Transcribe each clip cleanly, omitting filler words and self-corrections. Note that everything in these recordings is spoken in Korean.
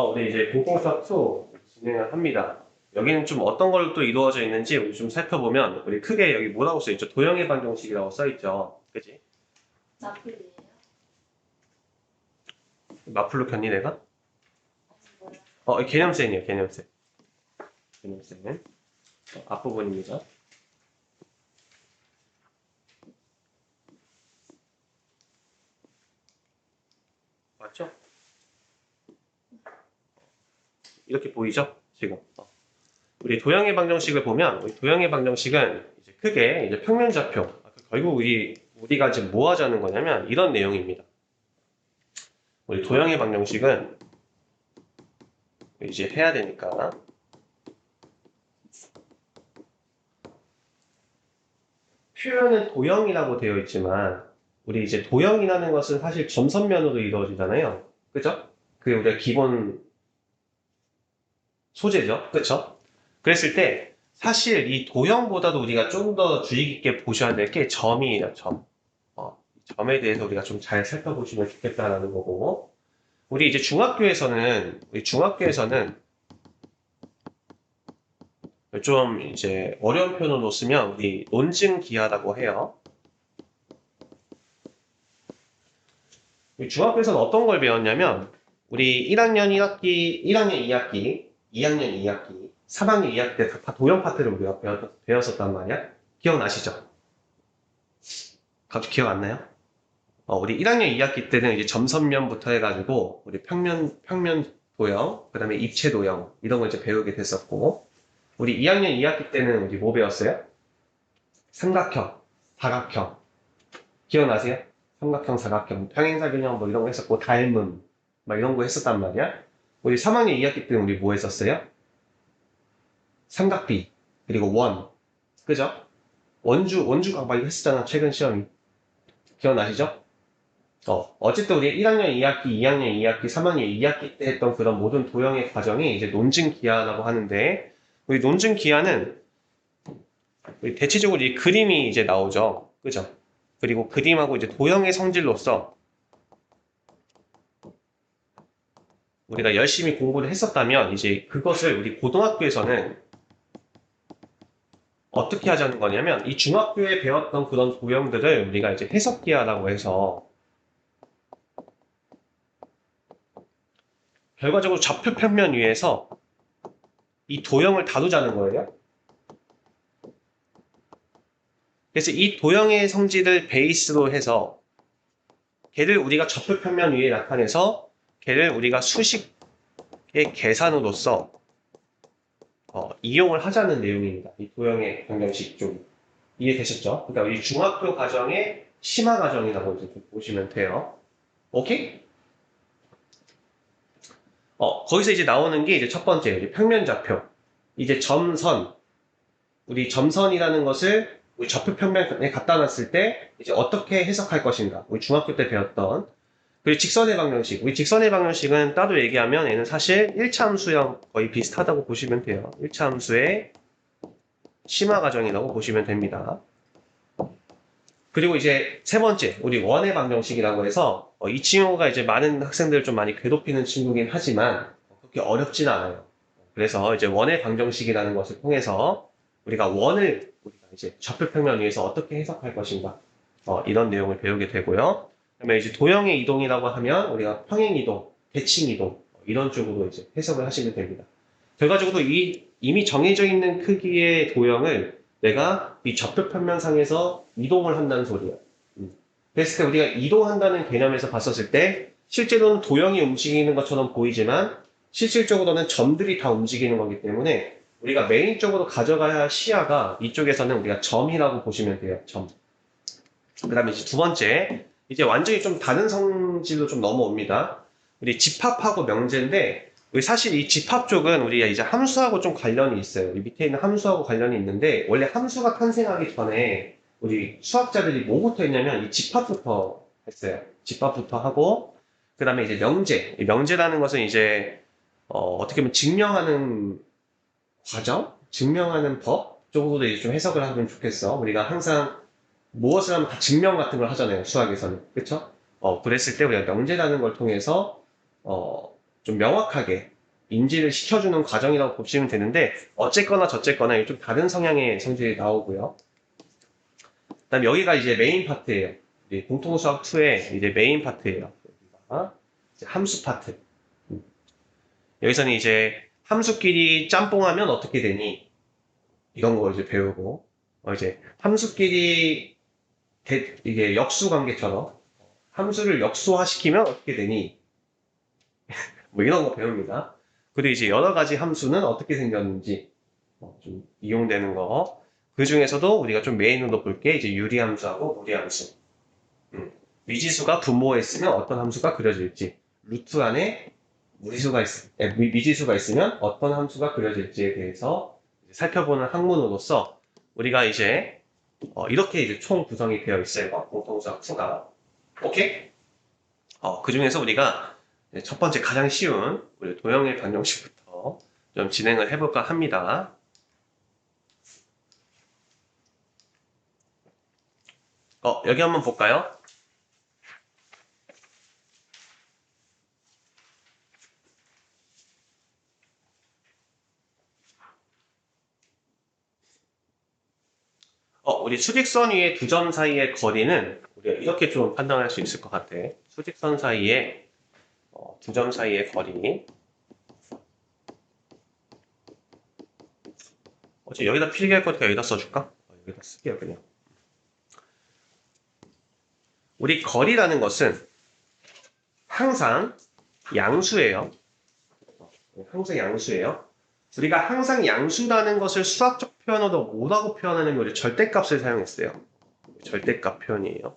우리 이제 공통수학 2 진행을 합니다. 여기는 좀 어떤 걸로 또 이루어져 있는지 우리 좀 살펴보면, 우리 크게 여기 뭐라고 써있죠? 도형의 방정식이라고 써있죠. 그치? 나플이에요? 마플로 켰니 내가? 아니 뭐야? 이 개념센이에요, 개념센. 개념센. 앞부분입니다. 맞죠? 이렇게 보이죠? 지금. 우리 도형의 방정식을 보면, 우리 도형의 방정식은 이제 크게 이제 평면좌표. 결국 우리가 지금 뭐 하자는 거냐면 이런 내용입니다. 우리 도형의 방정식은 이제 해야 되니까 표현은 도형이라고 되어 있지만 우리 이제 도형이라는 것은 사실 점선면으로 이루어지잖아요. 그죠? 그게 우리가 기본 소재죠. 그쵸? 그랬을 때 사실 이 도형보다도 우리가 좀 더 주의 깊게 보셔야 될 게 점이에요. 점. 점에 대해서 우리가 좀 잘 살펴보시면 좋겠다라는 거고, 우리 이제 중학교에서는 좀 이제 어려운 표현으로 쓰면 우리 논증기하라고 해요. 우리 중학교에서는 어떤 걸 배웠냐면 우리 1학년 1학기, 1학년 2학기, 2학년 2학기, 3학년 2학기 때 다 도형 파트를 우리가 배웠었단 말이야. 기억나시죠? 갑자기 기억 안 나요? 우리 1학년 2학기 때는 이제 점선면부터 해가지고 우리 평면 도형, 그 다음에 입체 도형 이런 걸 이제 배우게 됐었고, 우리 2학년 2학기 때는 우리 뭐 배웠어요? 삼각형, 사각형. 기억나세요? 삼각형, 사각형, 평행사균형 뭐 이런 거 했었고, 닮음 막 이런 거 했었단 말이야. 우리 3학년 2학기 때는 우리 뭐 했었어요? 삼각비, 그리고 원. 그죠? 원주가 막 했었잖아, 최근 시험이. 기억나시죠? 어쨌든 우리 1학년 2학기, 2학년 2학기, 3학년 2학기 때 했던 그런 모든 도형의 과정이 이제 논증기하라고 하는데, 우리 논증기하는 우리 대체적으로 이 그림이 이제 나오죠. 그죠? 그리고 그림하고 이제 도형의 성질로서 우리가 열심히 공부를 했었다면 이제 그것을 우리 고등학교에서는 어떻게 하자는 거냐면 이 중학교에 배웠던 그런 도형들을 우리가 이제 해석기하라고 해서 결과적으로 좌표 평면 위에서 이 도형을 다루자는 거예요. 그래서 이 도형의 성질을 베이스로 해서 걔를 우리가 좌표 평면 위에 나타내서 걔를 우리가 수식의 계산으로서 이용을 하자는 내용입니다. 이 도형의 방정식 좀 이해되셨죠? 그러니까 이 중학교 과정의 심화 과정이라고 이제 보시면 돼요. 오케이? 거기서 이제 나오는 게 이제 첫 번째 이제 평면좌표. 이제 점선. 우리 점선이라는 것을 우리 좌표 평면에 갖다 놨을 때 이제 어떻게 해석할 것인가. 우리 중학교 때 배웠던. 그리고 직선의 방정식. 우리 직선의 방정식은 따로 얘기하면 얘는 사실 1차 함수형 거의 비슷하다고 보시면 돼요. 1차 함수의 심화 과정이라고 보시면 됩니다. 그리고 이제 세 번째, 우리 원의 방정식이라고 해서 이 친구가 이제 많은 학생들을 좀 많이 괴롭히는 친구긴 하지만 그렇게 어렵진 않아요. 그래서 이제 원의 방정식이라는 것을 통해서 우리가 원을 우리가 이제 좌표 평면 위에서 어떻게 해석할 것인가 이런 내용을 배우게 되고요. 그다음에 이제 도형의 이동이라고 하면 우리가 평행 이동, 대칭 이동 이런 쪽으로 이제 해석을 하시면 됩니다. 결과적으로 이미 정해져 있는 크기의 도형을 내가 이 좌표 평면상에서 이동을 한다는 소리야. 그랬을 때 우리가 이동한다는 개념에서 봤었을 때 실제로는 도형이 움직이는 것처럼 보이지만 실질적으로는 점들이 다 움직이는 거기 때문에 우리가 메인적으로 가져가야 할 시야가 이쪽에서는 우리가 점이라고 보시면 돼요. 점. 그 다음에 이제 두 번째, 이제 완전히 좀 다른 성질로 좀 넘어옵니다. 우리 집합하고 명제인데 우리 사실 이 집합 쪽은 우리가 이제 함수하고 좀 관련이 있어요. 이 밑에 있는 함수하고 관련이 있는데 원래 함수가 탄생하기 전에 우리 수학자들이 뭐부터 했냐면 이 집합부터 했어요. 집합부터 하고 그 다음에 이제 명제. 이 명제라는 것은 이제 어떻게 보면 증명하는 과정, 증명하는 법 쪽으로도 이제 좀 해석을 하면 좋겠어. 우리가 항상 무엇을 하면 다 증명 같은 걸 하잖아요. 수학에서는. 그쵸? 그랬을 때 우리가 명제라는 걸 통해서 좀 명확하게 인지를 시켜주는 과정이라고 보시면 되는데, 어쨌거나 저쨌거나 좀 다른 성향의 성질이 나오고요. 그다음 여기가 이제 메인 파트예요. 공통수학 2의 이제 메인 파트예요. 여기가 이제 함수 파트. 여기서는 이제 함수끼리 짬뽕하면 어떻게 되니? 이런 거 이제 배우고, 이제 함수끼리 이게 역수 관계처럼 함수를 역수화시키면 어떻게 되니? 뭐 이런 거 배웁니다. 그리고 이제 여러 가지 함수는 어떻게 생겼는지 좀 이용되는 거. 그 중에서도 우리가 좀 메인으로 볼 게 이제 유리함수하고 무리함수. 미지수가 분모했으면 어떤 함수가 그려질지, 루트 안에 미지수가 있으면 어떤 함수가 그려질지에 대해서 살펴보는 학문으로서 우리가 이제 이렇게 이제 총 구성이 되어 있어요. 공통수학 2가. 오케이? 그 중에서 우리가 첫 번째 가장 쉬운 우리 도형의 방정식부터 좀 진행을 해볼까 합니다. 여기 한번 볼까요? 우리 수직선 위에 두 점 사이의 거리는 우리가 이렇게 좀 판단할 수 있을 것 같아. 수직선 사이에 두 점 사이의 거리. 여기다 필기할 거니까 여기다 써줄까? 여기다 쓸게요, 그냥. 우리 거리라는 것은 항상 양수예요. 항상 양수예요. 우리가 항상 양수라는 것을 수학적 표현으로 뭐라고 표현하냐면 우리 절대값을 사용했어요. 절대값 표현이에요.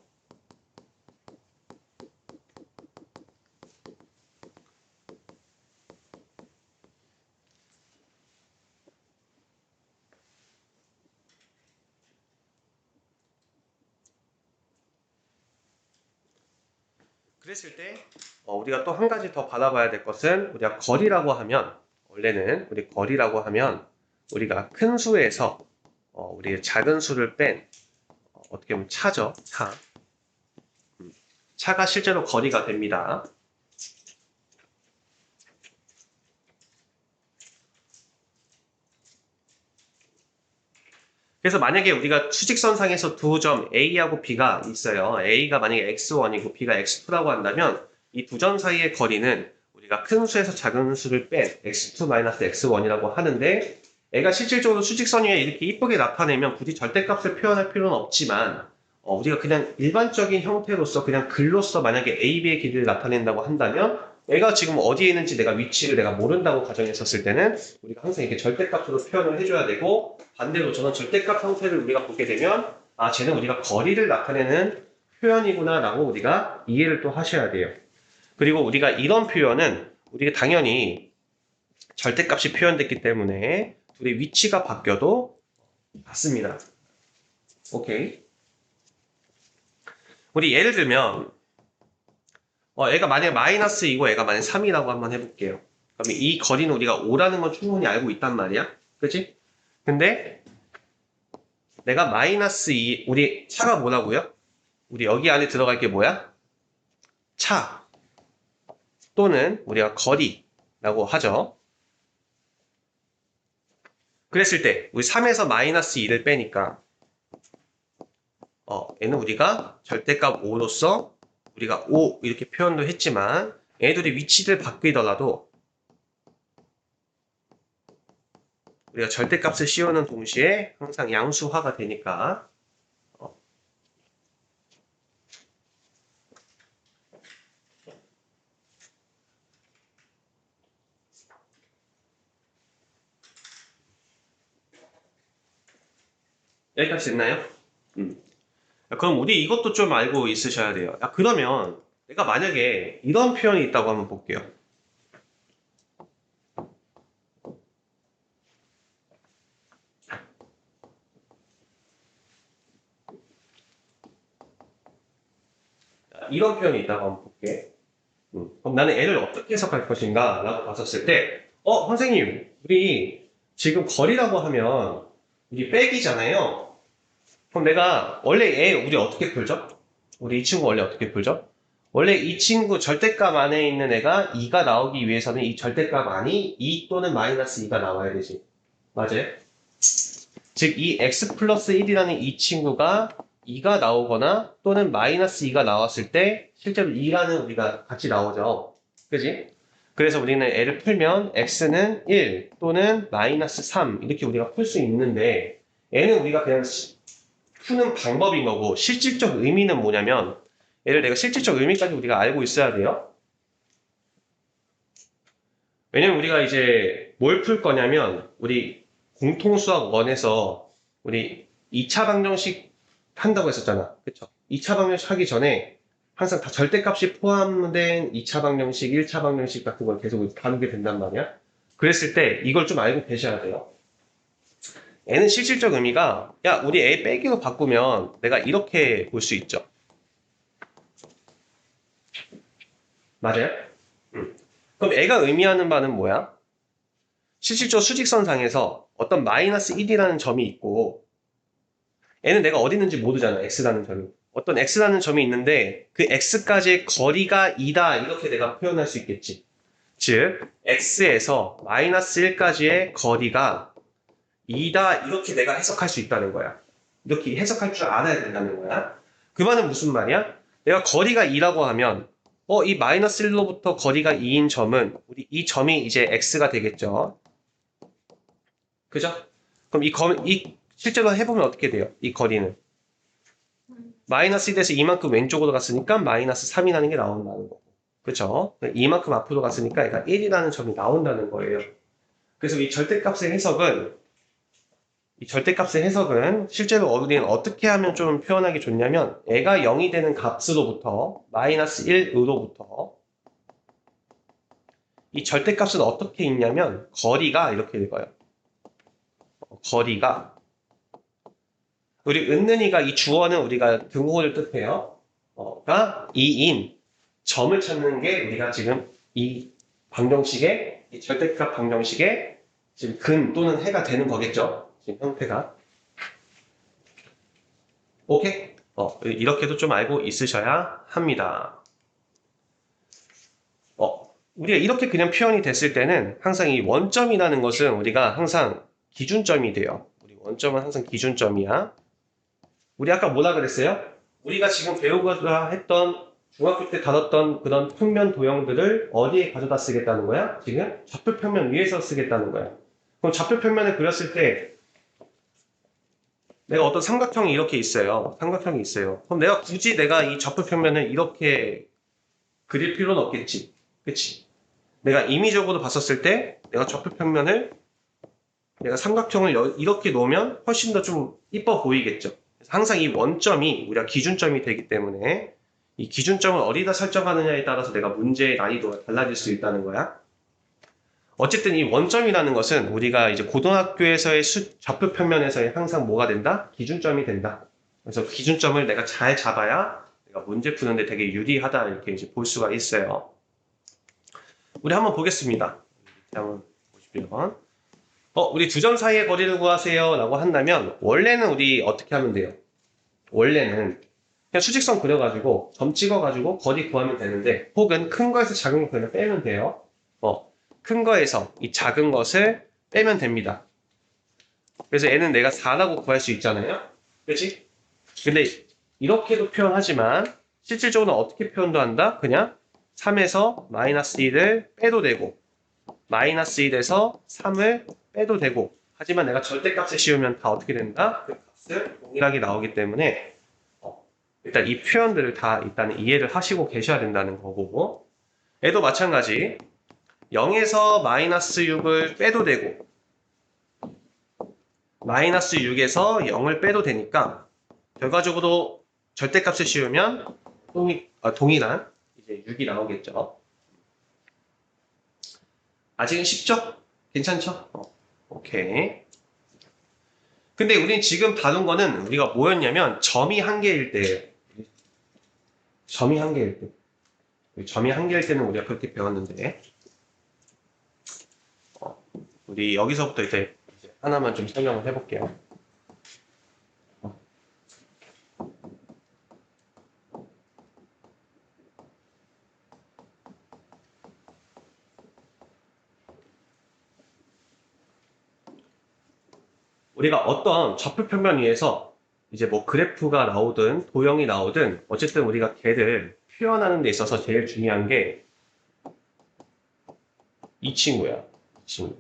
그랬을 때 우리가 또 한 가지 더 바라봐야 될 것은 우리가 거리라고 하면 원래는 우리 거리라고 하면 우리가 큰 수에서 우리 작은 수를 뺀 어떻게 보면 차죠. 차. 차가 실제로 거리가 됩니다. 그래서 만약에 우리가 수직선상에서 두 점 A하고 B가 있어요. A가 만약에 X1이고 B가 X2라고 한다면 이 두 점 사이의 거리는 우리가 큰 수에서 작은 수를 뺀 X2-X1이라고 하는데 애가 실질적으로 수직선 위에 이렇게 이쁘게 나타내면 굳이 절대값을 표현할 필요는 없지만 우리가 그냥 일반적인 형태로서 그냥 글로써 만약에 A, B의 길이를 나타낸다고 한다면 애가 지금 어디에 있는지 내가 위치를 내가 모른다고 가정했었을 때는 우리가 항상 이렇게 절대값으로 표현을 해줘야 되고 반대로 저는 절대값 형태를 우리가 보게 되면 쟤는 우리가 거리를 나타내는 표현이구나 라고 우리가 이해를 또 하셔야 돼요. 그리고 우리가 이런 표현은 우리가 당연히 절대값이 표현됐기 때문에 둘의 위치가 바뀌어도 같습니다. 오케이. 우리 예를 들면 애가 만약에 마이너스 2고 애가 만약에 3이라고 한번 해볼게요. 그러면 이 거리는 우리가 5라는 건 충분히 알고 있단 말이야. 그치? 근데 내가 마이너스 2, 우리 차가 뭐라고요? 우리 여기 안에 들어갈 게 뭐야? 차 또는 우리가 거리라고 하죠. 그랬을 때 우리 3에서 마이너스 2를 빼니까 얘는 우리가 절대값 5로서 우리가 5 이렇게 표현도 했지만 얘들이 위치를 바뀌더라도 우리가 절대값을 씌우는 동시에 항상 양수화가 되니까 여기까지 됐나요? 그럼 우리 이것도 좀 알고 있으셔야 돼요. 그러면 내가 만약에 이런 표현이 있다고 한번 볼게요. 이런 표현이 있다고 한번 볼게. 그럼 나는 얘를 어떻게 해석할 것인가 라고 봤었을 때 선생님 우리 지금 거리라고 하면 우리 빼기잖아요. 그럼 내가 원래 얘 우리 어떻게 풀죠? 우리 이 친구 원래 어떻게 풀죠? 원래 이 친구 절대값 안에 있는 애가 2가 나오기 위해서는 이 절대값 안이 2 또는 마이너스 2가 나와야 되지. 맞아요? 즉, 이 x 플러스 1이라는 이 친구가 2가 나오거나 또는 마이너스 2가 나왔을 때 실제로 2라는 우리가 같이 나오죠. 그지? 그래서 우리는 애를 풀면 x는 1 또는 마이너스 3 이렇게 우리가 풀 수 있는데 애는 우리가 그냥 푸는 방법인 거고 실질적 의미는 뭐냐면 얘를 내가 실질적 의미까지 우리가 알고 있어야 돼요. 왜냐면 우리가 이제 뭘 풀 거냐면 우리 공통수학 1에서 우리 2차 방정식 한다고 했었잖아. 그쵸? 2차 방정식 하기 전에 항상 다 절대값이 포함된 2차 방정식, 1차 방정식 같은 걸 계속 다루게 된단 말이야. 그랬을 때 이걸 좀 알고 계셔야 돼요. 애는 실질적 의미가 야 우리 애 빼기로 바꾸면 내가 이렇게 볼 수 있죠. 맞아요? 그럼 애가 의미하는 바는 뭐야? 실질적 수직선상에서 어떤 마이너스 1이라는 점이 있고 애는 내가 어디 있는지 모르잖아. x라는 점이. 어떤 x라는 점이 있는데 그 x까지의 거리가 2다 이렇게 내가 표현할 수 있겠지. 즉 x에서 마이너스 1까지의 거리가 2다 이렇게 내가 해석할 수 있다는 거야. 이렇게 해석할 줄 알아야 된다는 거야. 그 말은 무슨 말이야? 내가 거리가 2라고 하면 이 마이너스 1로부터 거리가 2인 점은 우리 이 점이 이제 x가 되겠죠. 그죠? 그럼 이 실제로 해보면 어떻게 돼요? 이 거리는 마이너스 1에서 이만큼 왼쪽으로 갔으니까 마이너스 3이라는 게 나온다는 거고. 그죠? 이만큼 앞으로 갔으니까 얘가 1이라는 점이 나온다는 거예요. 그래서 이 절대값의 해석은 실제로 우리는 어떻게 하면 좀 표현하기 좋냐면 애가 0이 되는 값으로부터 마이너스 1으로부터 이 절대값은 어떻게 읽냐면 거리가 이렇게 읽어요. 거리가 우리 은는이가 이 주어는 우리가 등호를 뜻해요. 가 2인 점을 찾는 게 우리가 지금 이 방정식의 이 절대값 방정식의 지금 근 또는 해가 되는 거겠죠. 지금 형태가. 오케이? 이렇게도 좀 알고 있으셔야 합니다. 우리가 이렇게 그냥 표현이 됐을 때는 항상 이 원점이라는 것은 우리가 항상 기준점이 돼요. 우리 원점은 항상 기준점이야. 우리 아까 뭐라 그랬어요? 우리가 지금 배우고자 했던 중학교 때 다뤘던 그런 평면 도형들을 어디에 가져다 쓰겠다는 거야? 지금 좌표 평면 위에서 쓰겠다는 거야. 그럼 좌표 평면을 그렸을 때 내가 어떤 삼각형이 이렇게 있어요. 삼각형이 있어요. 그럼 내가 굳이 내가 이 좌표 평면을 이렇게 그릴 필요는 없겠지. 그치? 내가 임의적으로 봤었을 때 내가 좌표 평면을 내가 삼각형을 이렇게 놓으면 훨씬 더 좀 이뻐 보이겠죠. 그래서 항상 이 원점이 우리가 기준점이 되기 때문에 이 기준점을 어디다 설정하느냐에 따라서 내가 문제의 난이도가 달라질 수 있다는 거야. 어쨌든 이 원점이라는 것은 우리가 이제 고등학교에서의 좌표 평면에서의 항상 뭐가 된다? 기준점이 된다. 그래서 기준점을 내가 잘 잡아야 내가 문제 푸는데 되게 유리하다 이렇게 이제 볼 수가 있어요. 우리 한번 보겠습니다. 한번 보시면 우리 두 점 사이의 거리를 구하세요 라고 한다면 원래는 우리 어떻게 하면 돼요? 원래는 그냥 수직선 그려가지고 점 찍어가지고 거리 구하면 되는데 혹은 큰 거에서 작은 거 그냥 빼면 돼요. 큰 거에서 이 작은 것을 빼면 됩니다. 그래서 얘는 내가 4라고 구할 수 있잖아요. 그치? 근데 이렇게도 표현하지만 실질적으로 어떻게 표현도 한다? 그냥 3에서 마이너스 1을 빼도 되고 마이너스 1에서 3을 빼도 되고 하지만 내가 절대값을 씌우면 다 어떻게 된다? 그 값을 동일하게 나오기 때문에 일단 이 표현들을 다 일단 이해를 하시고 계셔야 된다는 거고 얘도 마찬가지 0에서 마이너스 6을 빼도 되고 마이너스 6에서 0을 빼도 되니까 결과적으로 절대값을 씌우면 동일한 이제 6이 나오겠죠. 아직은 쉽죠? 괜찮죠? 오케이. 근데 우린 지금 다룬 거는 우리가 뭐였냐면 점이 한 개일 때 점이 한 개일 때는 우리가 그렇게 배웠는데 우리 여기서부터 이제 하나만 좀 설명을 해볼게요. 우리가 어떤 좌표 평면 위에서 이제 뭐 그래프가 나오든 도형이 나오든 어쨌든 우리가 걔를 표현하는 데 있어서 제일 중요한 게 이 친구야. 이 친구.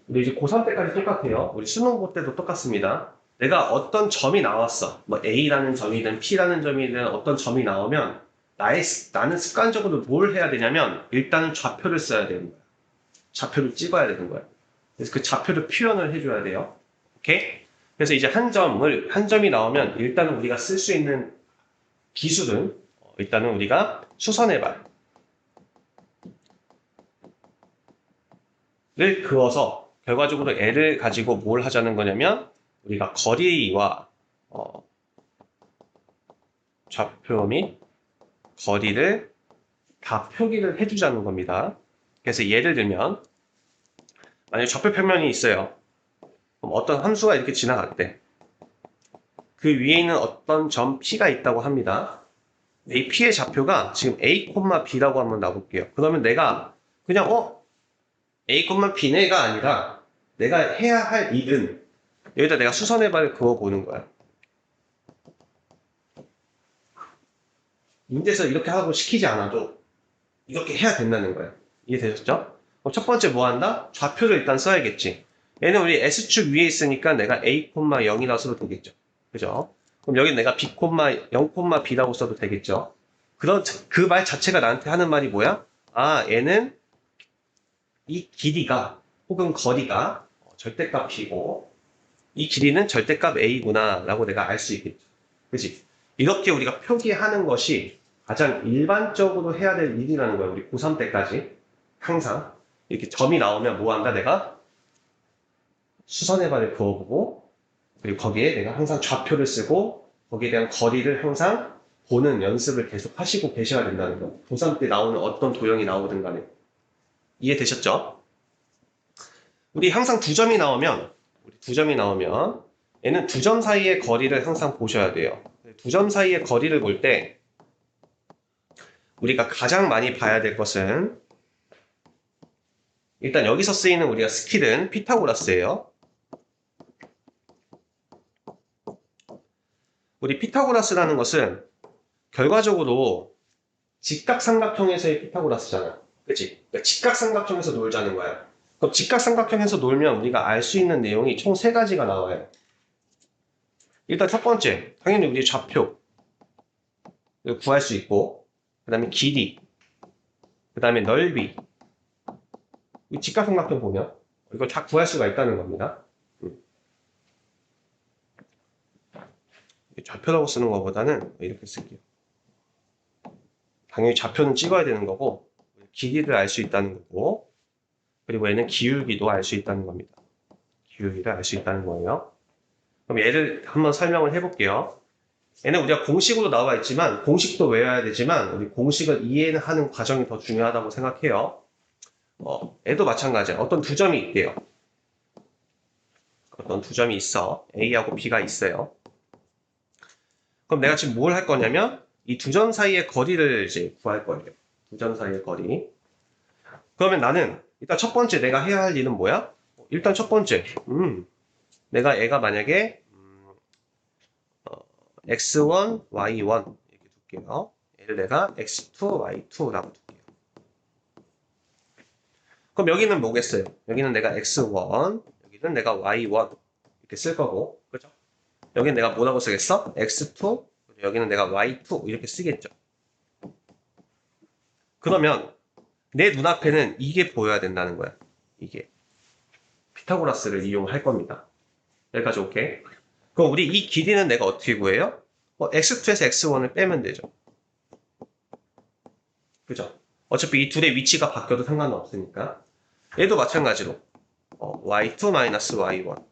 우리 이제 고3 때까지 똑같아요. 우리 수능고 때도 똑같습니다. 내가 어떤 점이 나왔어. 뭐 A라는 점이든 P라는 점이든 어떤 점이 나오면 나는 습관적으로 뭘 해야 되냐면 일단은 좌표를 써야 되는 거야. 좌표를 찍어야 되는 거야. 그래서 그 좌표를 표현을 해줘야 돼요. 오케이? 그래서 이제 한 점이 나오면 일단은 우리가 쓸 수 있는 기술은 일단은 우리가 수선해발 를 그어서 결과적으로 L을 가지고 뭘 하자는 거냐면 우리가 거리와 좌표 및 거리를 다 표기를 해주자는 겁니다. 그래서 예를 들면 만약에 좌표 평면이 있어요. 그럼 어떤 함수가 이렇게 지나갔대. 그 위에 있는 어떤 점 P가 있다고 합니다. 이 P의 좌표가 지금 A, B라고 한번 놔볼게요. 그러면 내가 그냥 A, B네가 아니라 내가 해야 할 일은 여기다 내가 수선해발을 그어보는 거야. 문제에서 이렇게 하고 시키지 않아도 이렇게 해야 된다는 거야. 이해되셨죠? 그럼 첫 번째 뭐 한다? 좌표를 일단 써야겠지. 얘는 우리 S축 위에 있으니까 내가 A, 0이라고 써도 되겠죠. 그죠? 그럼 여기 내가 B, 0, B라고 써도 되겠죠. 그 말 자체가 나한테 하는 말이 뭐야? 아, 얘는 이 길이가 혹은 거리가 절대값이고 이 길이는 절대값 A구나 라고 내가 알 수 있겠죠. 그치? 이렇게 우리가 표기하는 것이 가장 일반적으로 해야 될 일이라는 거예요. 우리 고3 때까지 항상 이렇게 점이 나오면 뭐 한다? 내가 수선해발을 그어보고 그리고 거기에 내가 항상 좌표를 쓰고 거기에 대한 거리를 항상 보는 연습을 계속 하시고 계셔야 된다는 거. 고3 때 나오는 어떤 도형이 나오든 간에 이해되셨죠? 우리 항상 두 점이 나오면 얘는 두 점 사이의 거리를 항상 보셔야 돼요. 두 점 사이의 거리를 볼 때 우리가 가장 많이 봐야 될 것은 일단 여기서 쓰이는 우리가 스킬은 피타고라스예요. 우리 피타고라스라는 것은 결과적으로 직각삼각형에서의 피타고라스잖아. 그치? 그러니까 직각삼각형에서 놀자는 거야. 그럼 직각삼각형에서 놀면 우리가 알 수 있는 내용이 총 세 가지가 나와요. 일단 첫 번째, 당연히 우리 좌표 구할 수 있고, 그 다음에 길이, 그 다음에 넓이. 이 직각삼각형 보면 이걸 다 구할 수가 있다는 겁니다. 좌표라고 쓰는 것보다는 이렇게 쓸게요. 당연히 좌표는 찍어야 되는 거고 길이를 알 수 있다는 거고 그리고 얘는 기울기도 알 수 있다는 겁니다. 기울기를 알 수 있다는 거예요. 그럼 얘를 한번 설명을 해볼게요. 얘는 우리가 공식으로 나와 있지만 공식도 외워야 되지만 우리 공식을 이해하는 과정이 더 중요하다고 생각해요. 얘도 마찬가지야. 어떤 두 점이 있대요. 어떤 두 점이 있어. A하고 B가 있어요. 그럼 내가 지금 뭘 할 거냐면 이 두 점 사이의 거리를 이제 구할 거예요. 두 점 사이의 거리. 그러면 나는 일단 첫 번째 내가 해야 할 일은 뭐야? 일단 첫 번째, 내가 애가 만약에 x1, y1 이렇게 둘게요. 얘를 내가 x2, y2라고 둘게요. 그럼 여기는 뭐겠어요? 여기는 내가 x1, 여기는 내가 y1 이렇게 쓸 거고, 그죠? 여기는 내가 뭐라고 쓰겠어? x2, 여기는 내가 y2 이렇게 쓰겠죠. 그러면 내 눈앞에는 이게 보여야 된다는 거야. 이게 피타고라스를 이용할 겁니다. 여기까지 오케이? 그럼 우리 이 길이는 내가 어떻게 구해요? x2에서 x1을 빼면 되죠. 그죠? 어차피 이 둘의 위치가 바뀌어도 상관은 없으니까. 얘도 마찬가지로 y2-y1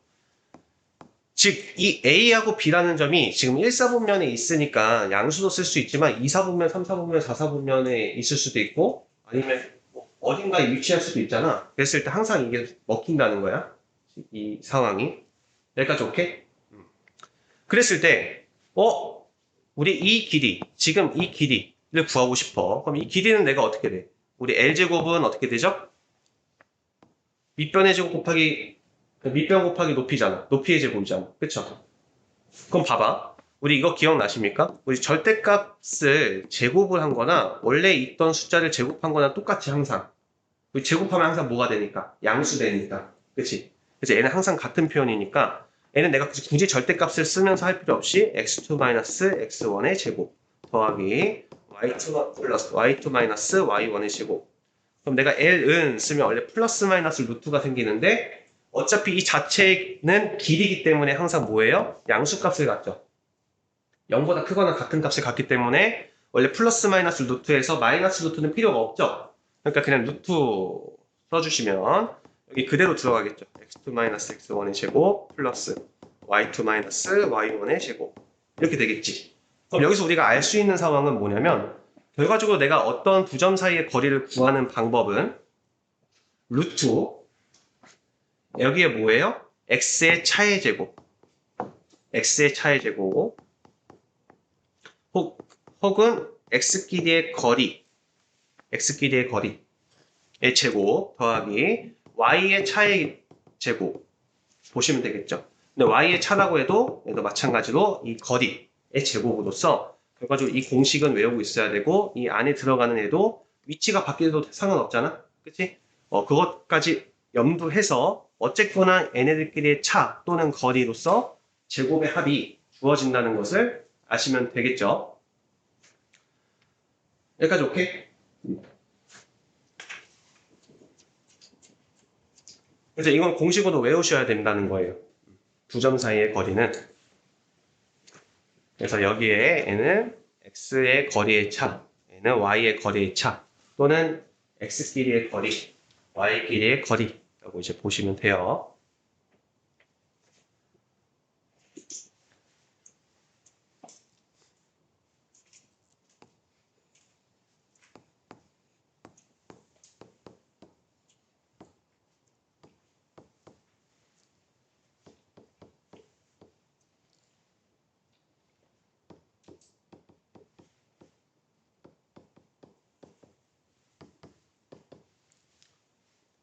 즉 이 a하고 b라는 점이 지금 1사분면에 있으니까 양수도 쓸 수 있지만 2사분면, 3사분면, 4사분면에 있을 수도 있고 아니면 어딘가에 위치할 수도 있잖아. 그랬을 때 항상 이게 먹힌다는 거야. 이 상황이. 여기까지 오케이? 그랬을 때 우리 이 길이, 지금 이 길이를 구하고 싶어. 그럼 이 길이는 내가 어떻게 돼? 우리 L제곱은 어떻게 되죠? 밑변의 제곱 곱하기 밑변 곱하기 높이잖아. 높이의 제곱이잖아. 그쵸? 그럼 봐봐. 우리 이거 기억나십니까? 우리 절대값을 제곱을 한 거나 원래 있던 숫자를 제곱한 거나 똑같이 항상. 우리 제곱하면 항상 뭐가 되니까? 양수되니까. 그치? 그래서 얘는 항상 같은 표현이니까 얘는 내가 굳이 절대값을 쓰면서 할 필요 없이 x2-x1의 제곱 더하기 y2 플러스 y2-y1의 제곱. 그럼 내가 l은 쓰면 원래 플러스 마이너스 루트가 생기는데 어차피 이 자체는 길이기 때문에 항상 뭐예요? 양수값을 갖죠. 0보다 크거나 같은 값을 갖기 때문에 원래 플러스 마이너스 루트에서 마이너스 루트는 필요가 없죠. 그러니까 그냥 루트 써주시면 여기 그대로 들어가겠죠. x2-x1의 제곱 플러스 y2-y1의 제곱 이렇게 되겠지. 그럼 여기서 우리가 알 수 있는 상황은 뭐냐면 결과적으로 내가 어떤 두 점 사이의 거리를 구하는 방법은 루트 여기에 뭐예요? x의 차의 제곱 x의 차의 제곱 혹은 x끼리의 거리의 제곱 더하기 y의 차의 제곱 보시면 되겠죠. 근데 y의 차라고 해도 얘도 마찬가지로 이 거리의 제곱으로서 결과적으로 이 공식은 외우고 있어야 되고 이 안에 들어가는 애도 위치가 바뀌어도 상관없잖아. 그치? 그것까지 염두해서 어쨌거나 얘네들끼리의 차 또는 거리로서 제곱의 합이 주어진다는 것을 아시면 되겠죠. 여기까지 오케이? 그래서 이건 공식으로 외우셔야 된다는 거예요. 두 점 사이의 거리는. 그래서 여기에 얘는 x의 거리의 차, 얘는 y의 거리의 차, 또는 x끼리의 거리, y끼리의 거리라고 이제 보시면 돼요.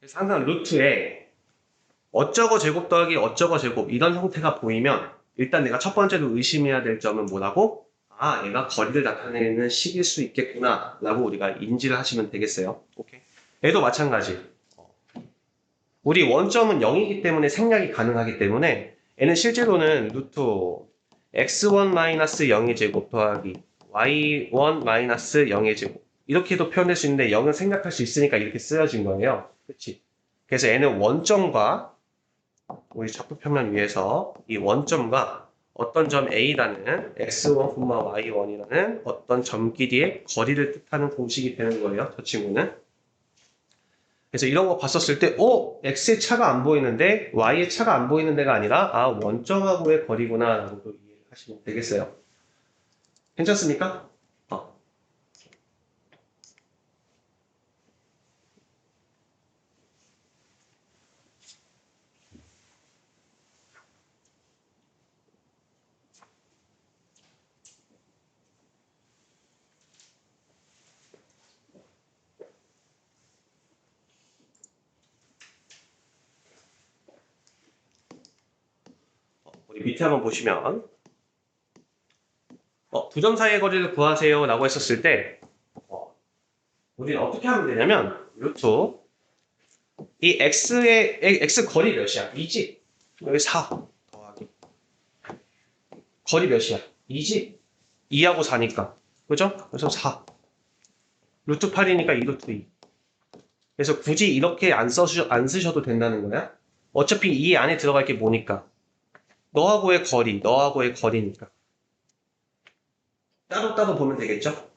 그래서 항상 루트에 어쩌고 제곱 더하기 어쩌고 제곱 이런 형태가 보이면 일단 내가 첫 번째로 의심해야 될 점은 뭐라고? 아, 얘가 거리를 나타내는 식일 수 있겠구나 라고 우리가 인지를 하시면 되겠어요. 오케이. 얘도 마찬가지. 우리 원점은 0이기 때문에 생략이 가능하기 때문에 얘는 실제로는 루트 x1-0의 제곱 더하기 y1-0의 제곱 이렇게도 표현될 수 있는데 0은 생략할 수 있으니까 이렇게 쓰여진 거예요. 그치? 그래서 얘는 원점과 우리 좌표평면 위에서 이 원점과 어떤 점 A라는 x1, y1이라는 어떤 점 길이의 거리를 뜻하는 공식이 되는 거예요. 저 친구는. 그래서 이런 거 봤었을 때, x의 차가 안 보이는데 y의 차가 안 보이는 데가 아니라 아 원점하고의 거리구나 라고 이해하시면 되겠어요. 괜찮습니까? 우리 밑에 한번 보시면 두 점 사이의 거리를 구하세요 라고 했었을 때 우리는 어떻게 하면 되냐면 루트 이 x 거리 몇이야? 2지? 여기 4 더하기 거리 몇이야? 2지? 2하고 4니까 그죠? 그래서 4 루트 8이니까 2 루트 2 그래서 굳이 이렇게 안 쓰셔도 된다는 거야. 어차피 이 안에 들어갈 게 뭐니까 너하고의 거리니까 따로 보면 되겠죠?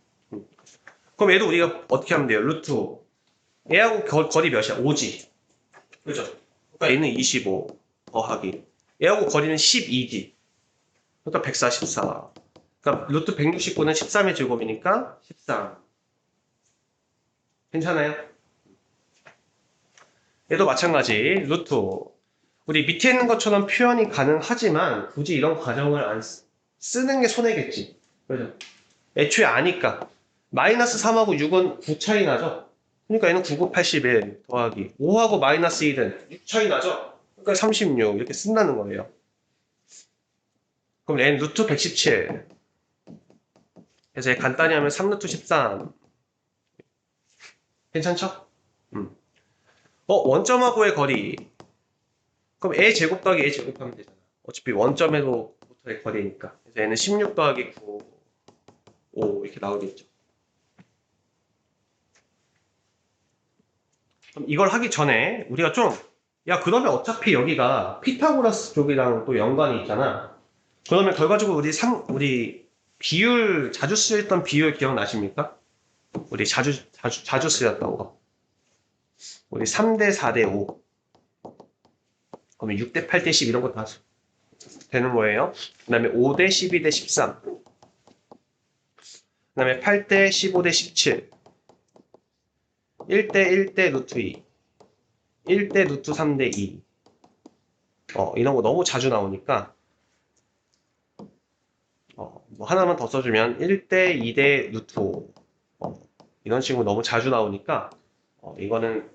그럼 얘도 우리가 어떻게 하면 돼요? 루트 얘하고 거리 몇이야? 5지 그죠? 그러니까 얘는 25 더하기 얘하고 거리는 12지 그러니까 144 그러니까 루트 169는 13의 제곱이니까 13 괜찮아요? 얘도 마찬가지 루트 우리 밑에 있는 것처럼 표현이 가능하지만 굳이 이런 과정을 안 쓰는 게 손해겠지 그죠? 애초에 아니까 마이너스 3하고 6은 9 차이 나죠? 그러니까 얘는 9, 9, 81 더하기 5하고 마이너스 1은 6 차이 나죠? 그러니까 36 이렇게 쓴다는 거예요. 그럼 n 루트 117. 그래서 간단히 하면 3 루트 13. 괜찮죠? 원점하고의 거리. 그럼 a 제곱 더하기 a 제곱 하면 되잖아. 어차피 원점에서부터의 거리니까. 그래서 얘는 16 더하기 9, 5 이렇게 나오겠죠. 그럼 이걸 하기 전에 우리가 좀, 야, 그러면 어차피 여기가 피타고라스 쪽이랑 또 연관이 있잖아. 그러면 결과적으로 우리 비율, 자주 쓰였던 비율 기억나십니까? 우리 자주 쓰였던 거. 우리 3대 4대 5. 그러면 6대 8대 10 이런 거 다 되는 거예요. 그 다음에 5대 12대 13. 그 다음에 8대 15대 17. 1대 1대 루트 2. 1대 루트 3대 2. 이런 거 너무 자주 나오니까, 뭐 하나만 더 써주면 1대 2대 루트 5. 이런 식으로 너무 자주 나오니까, 이거는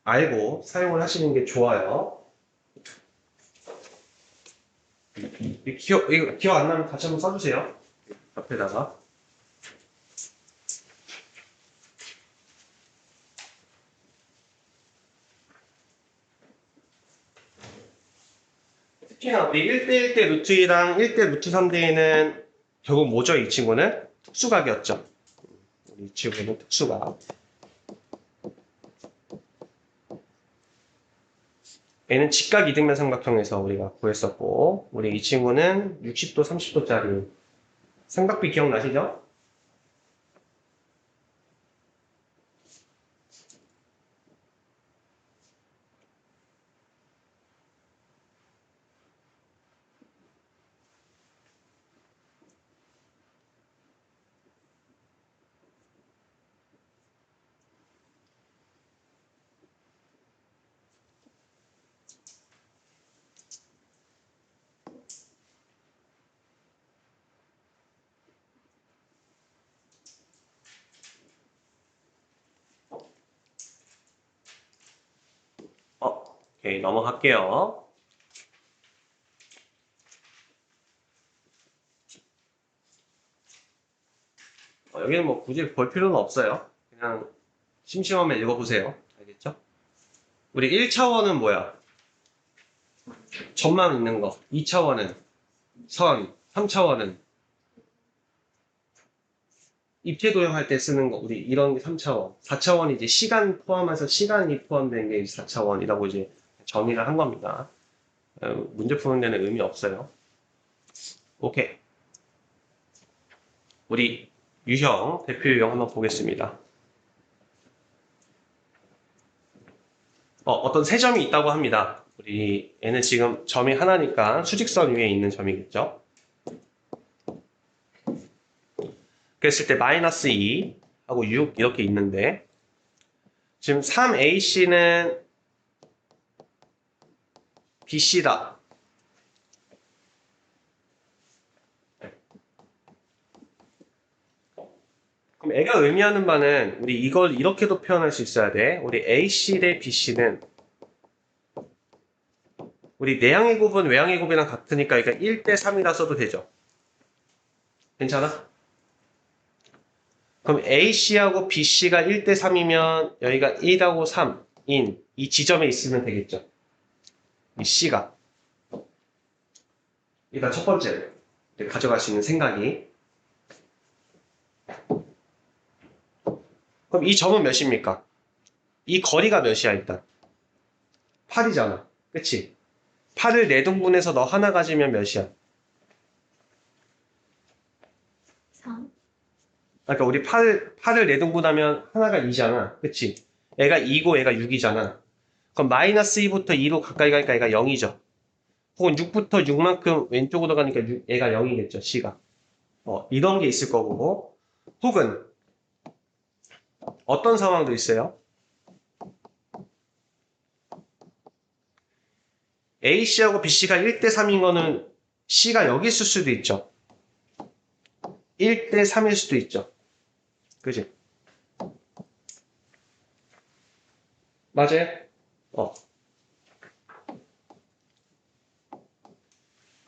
알고 사용을 하시는 게 좋아요. 이거 기억 안 나면 다시 한번 써주세요. 옆에다가. 특히나 우리 1대 1대 루트 2랑 1대 루트 3대에는 결국 뭐죠? 이 친구는 특수각이었죠. 이 친구는 특수각. 얘는 직각 이등변 삼각형에서 우리가 구했었고, 우리 이 친구는 60도, 30도짜리 삼각비 기억나시죠? 오케이, 넘어갈게요. 여기는 뭐 굳이 볼 필요는 없어요. 그냥 심심하면 읽어보세요. 알겠죠? 우리 1차원은 뭐야? 점만 있는 거. 2차원은 선. 3차원은 입체 도형할 때 쓰는 거. 우리 이런 게 3차원. 4차원이 이제 시간 포함해서 시간이 포함된 게 4차원이라고 이제 정의를 한 겁니다. 문제 푸는 데는 의미 없어요. 오케이. 우리 유형, 대표 유형 한번 보겠습니다. 어떤 세 점이 있다고 합니다. 우리 얘는 지금 점이 하나니까 수직선 위에 있는 점이겠죠. 그랬을 때 마이너스 2 하고 6 이렇게 있는데 지금 3AC는 BC다. 그럼 애가 의미하는 바는 우리 이걸 이렇게도 표현할 수 있어야 돼. 우리 AC 대 BC는 우리 내향의 곱은 외향의 곱이랑 같으니까 이거 1대 3이라 써도 되죠. 괜찮아? 그럼 AC하고 BC가 1대 3이면 여기가 1하고 3인 이 지점에 있으면 되겠죠. 이 C가. 일단 첫 번째 가져갈 수 있는 생각이. 그럼 이 점은 몇입니까? 이 거리가 몇이야 일단? 8이잖아. 그치? 8을 4등분해서 너 하나 가지면 몇이야? 3. 그러니까 우리 8을 4등분하면 하나가 2잖아. 그치? 얘가 2고 얘가 6이잖아. 그럼 마이너스 2부터 2로 가까이 가니까 얘가 0이죠. 혹은 6부터 6만큼 왼쪽으로 가니까 얘가 0이겠죠. C가. 이런 게 있을 거고. 혹은 어떤 상황도 있어요. AC하고 BC가 1대 3인 거는 C가 여기 있을 수도 있죠. 1대 3일 수도 있죠. 그지? 맞아요?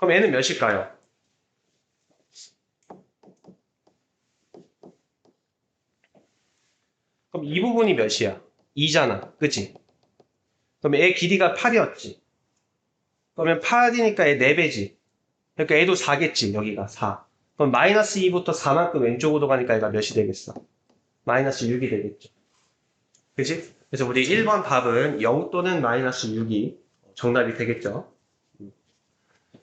그럼 n은 몇일까요? 그럼 이 부분이 몇이야? 2잖아. 그치? 그럼 애 길이가 8이었지. 그러면 8이니까 애 4배지. 그러니까 애도 4겠지. 여기가 4. 그럼 마이너스 2부터 4만큼 왼쪽으로 가니까 얘가 몇이 되겠어? 마이너스 6이 되겠죠. 그치? 그래서 우리 1번 답은 0 또는 마이너스 6이 정답이 되겠죠.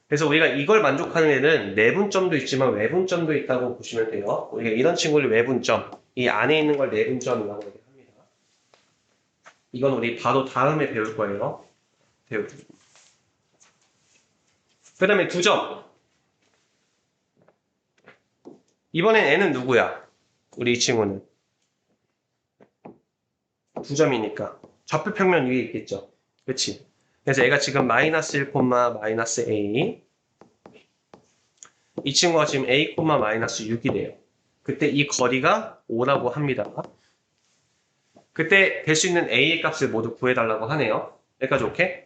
그래서 우리가 이걸 만족하는 애는 내분점도 있지만 외분점도 있다고 보시면 돼요. 우리가 이런 친구를 외분점, 이 안에 있는 걸 내분점이라고 얘기합니다. 이건 우리 바로 다음에 배울 거예요. 그 다음에 2점. 이번엔 n은 누구야? 우리 이 친구는 2점이니까 좌표평면 위에 있겠죠. 그치? 그래서 얘가 지금 마이너스 1, 마이너스 a, 이 친구가 지금 a, 마이너스 6이래요. 그때 이 거리가 5라고 합니다. 그때 될 수 있는 a의 값을 모두 구해달라고 하네요. 여기까지 오케이?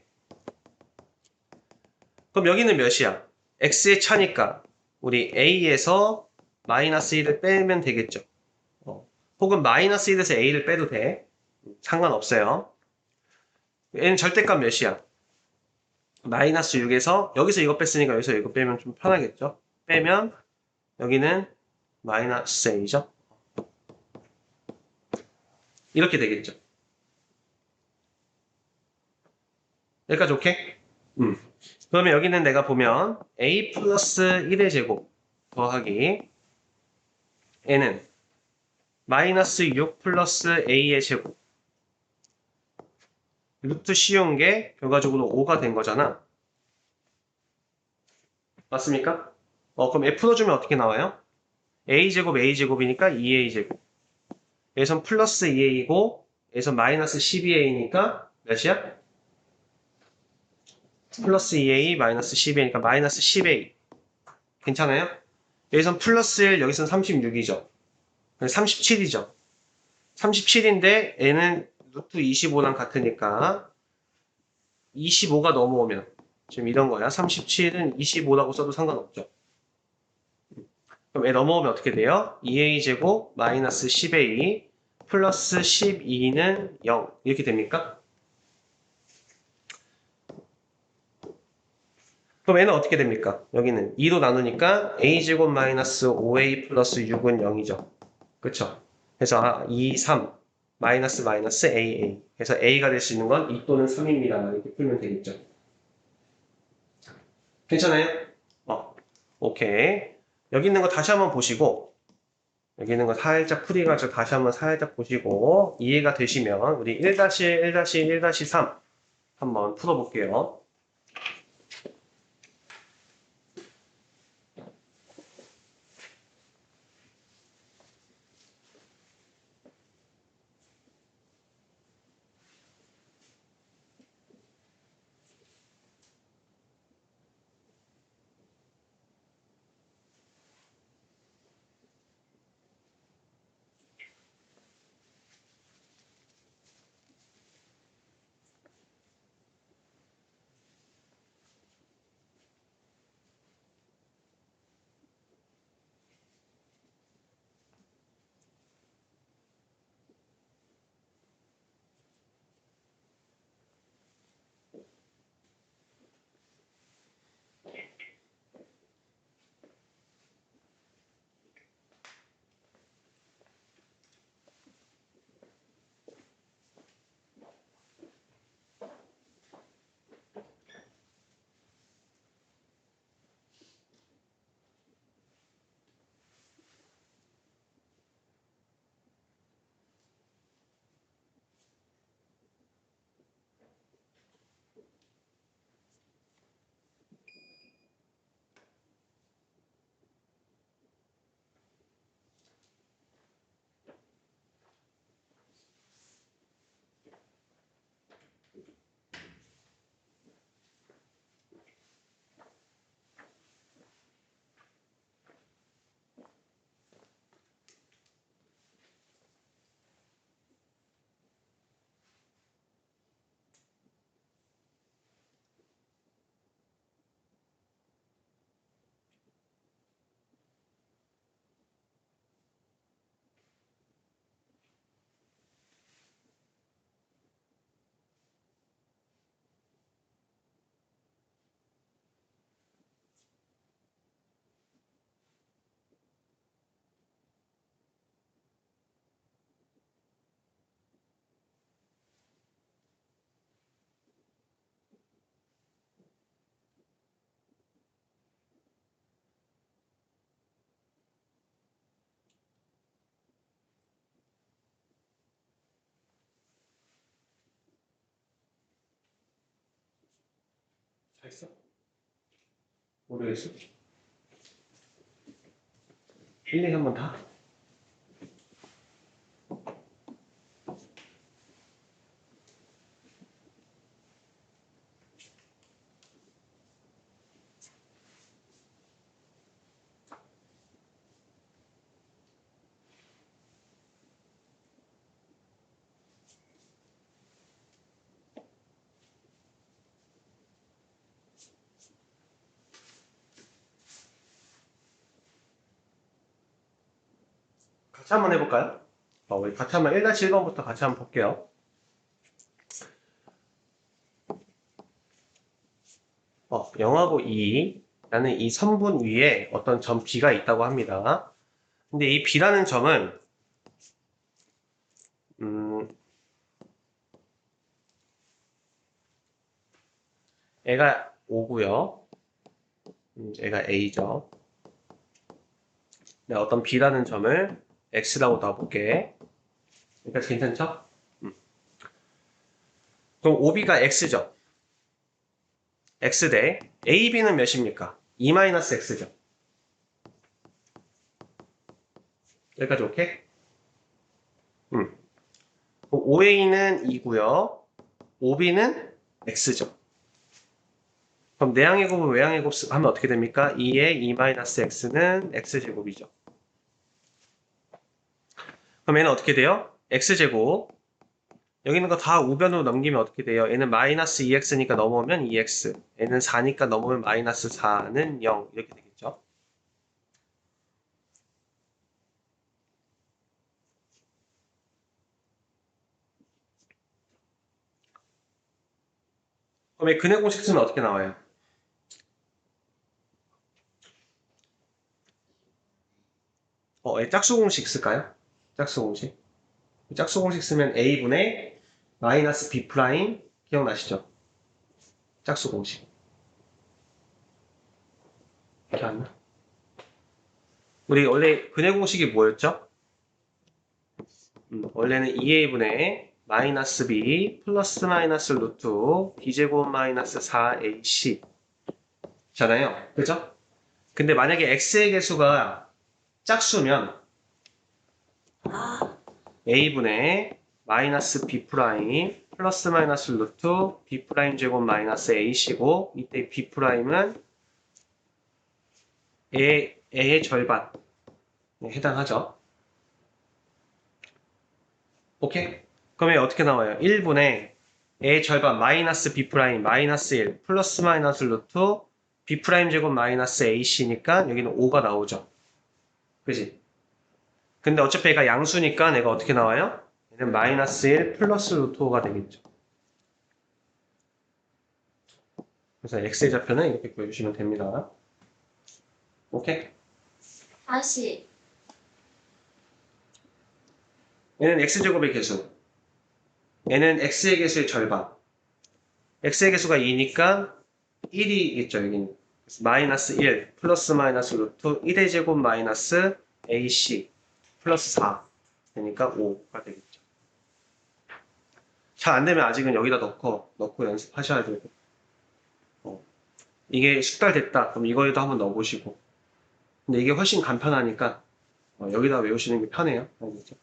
그럼 여기는 몇이야? x의 차니까 우리 a에서 마이너스 1을 빼면 되겠죠. 혹은 마이너스 1에서 a를 빼도 돼. 상관없어요. 얘는 절대값 몇이야? 마이너스 6에서 여기서 이거 뺐으니까 여기서 이거 빼면 좀 편하겠죠? 빼면 여기는 마이너스 a죠? 이렇게 되겠죠? 여기까지 오케이? 그러면 여기는 내가 보면 a 플러스 1의 제곱 더하기 n은 마이너스 6 플러스 a의 제곱 루트 씌운 게 결과적으로 5가 된 거잖아. 맞습니까? 그럼 f 풀어주면 어떻게 나와요? a제곱이니까 2a제곱. 여기선 플러스 2a이고 여기선 마이너스 12a니까 몇이야? 플러스 2a 마이너스 12a니까 마이너스 10a. 괜찮아요? 여기선 플러스 1, 여기선 36이죠. 37이죠. 37인데 얘는 루트 25랑 같으니까 25가 넘어오면 지금 이런 거야. 37은 25라고 써도 상관없죠. 그럼 얘 넘어오면 어떻게 돼요? 2a제곱 마이너스 10a 플러스 12는 0 이렇게 됩니까? 그럼 얘는 어떻게 됩니까? 여기는 2로 나누니까 a제곱 마이너스 5a 플러스 6은 0이죠. 그쵸? 그래서 2, 3 마이너스 마이너스 aa 그래서 a가 될 수 있는 건 2 또는 3입니다. 이렇게 풀면 되겠죠. 괜찮아요? 오케이. 여기 있는 거 다시 한번 보시고 여기 있는 거 살짝 풀이가지고 다시 한번 살짝 보시고 이해가 되시면 우리 1-1-1-3 한번 풀어볼게요. 다 있어? 모르겠어. 1, 2, 3번 다? 같이 한번 해볼까요? 우리 같이 한번 1-1번부터 같이 한번 볼게요. 영하고 2 라는 이 선분 위에 어떤 점 B가 있다고 합니다. 근데 이 B라는 점은 얘가 5고요. 얘가 A죠. 내가 어떤 B라는 점을 X라고 놔볼게. 여기까지 괜찮죠? 그럼 OB가 X죠. X 대 AB는 몇입니까? 2-X죠. 여기까지 오케이? OA는 2고요. OB는 X죠. 그럼 내항의 곱은 외항의 곱 하면 어떻게 됩니까? 2의 2-X는 X제곱이죠. 그럼 얘는 어떻게 돼요? X제곱. 여기 있는 거 다 우변으로 넘기면 어떻게 돼요? 얘는 마이너스 2x니까 넘어오면 2x. 얘는 4니까 넘어오면 마이너스 4는 0. 이렇게 되겠죠. 그럼 이 근의 공식 쓰면 어떻게 나와요? 얘 짝수 공식 쓸까요? 짝수 공식. 짝수 공식 쓰면 a분의 마이너스 b 프라임 기억나시죠? 짝수 공식. 이렇게 하나? 우리 원래 근의 공식이 뭐였죠? 원래는 2a분의 마이너스 b 플러스 마이너스 루트 b제곱 마이너스 4ac 잖아요. 그죠? 근데 만약에 x의 개수가 짝수면 a분의 마이너스 b 프라임 플러스 마이너스 루트 b 프라임 제곱 마이너스 ac고 이때 b 프라임은 a의 절반에 해당하죠. 오케이? 그러면 어떻게 나와요? 1분의 a의 절반 마이너스 b 프라임 마이너스 1 플러스 마이너스 루트 b 프라임 제곱 마이너스 ac니까 여기는 5가 나오죠. 그지? 근데 어차피 얘가 양수니까 얘가 어떻게 나와요? 얘는 마이너스 1 플러스 루트 5가 되겠죠. 그래서 x의 좌표는 이렇게 구해주시면 됩니다. 오케이? 다시. 얘는 x제곱의 개수. 얘는 x의 개수의 절반. x의 개수가 2니까 1이겠죠, 여기는. 그래서 마이너스 1 플러스 마이너스 루트 1의 제곱 마이너스 ac 플러스 4 되니까 5가 되겠죠. 잘 안 되면 아직은 여기다 넣고 연습하셔야 되고. 이게 숙달됐다. 그럼 이거에도 한번 넣어보시고. 근데 이게 훨씬 간편하니까 여기다 외우시는 게 편해요. 알겠죠?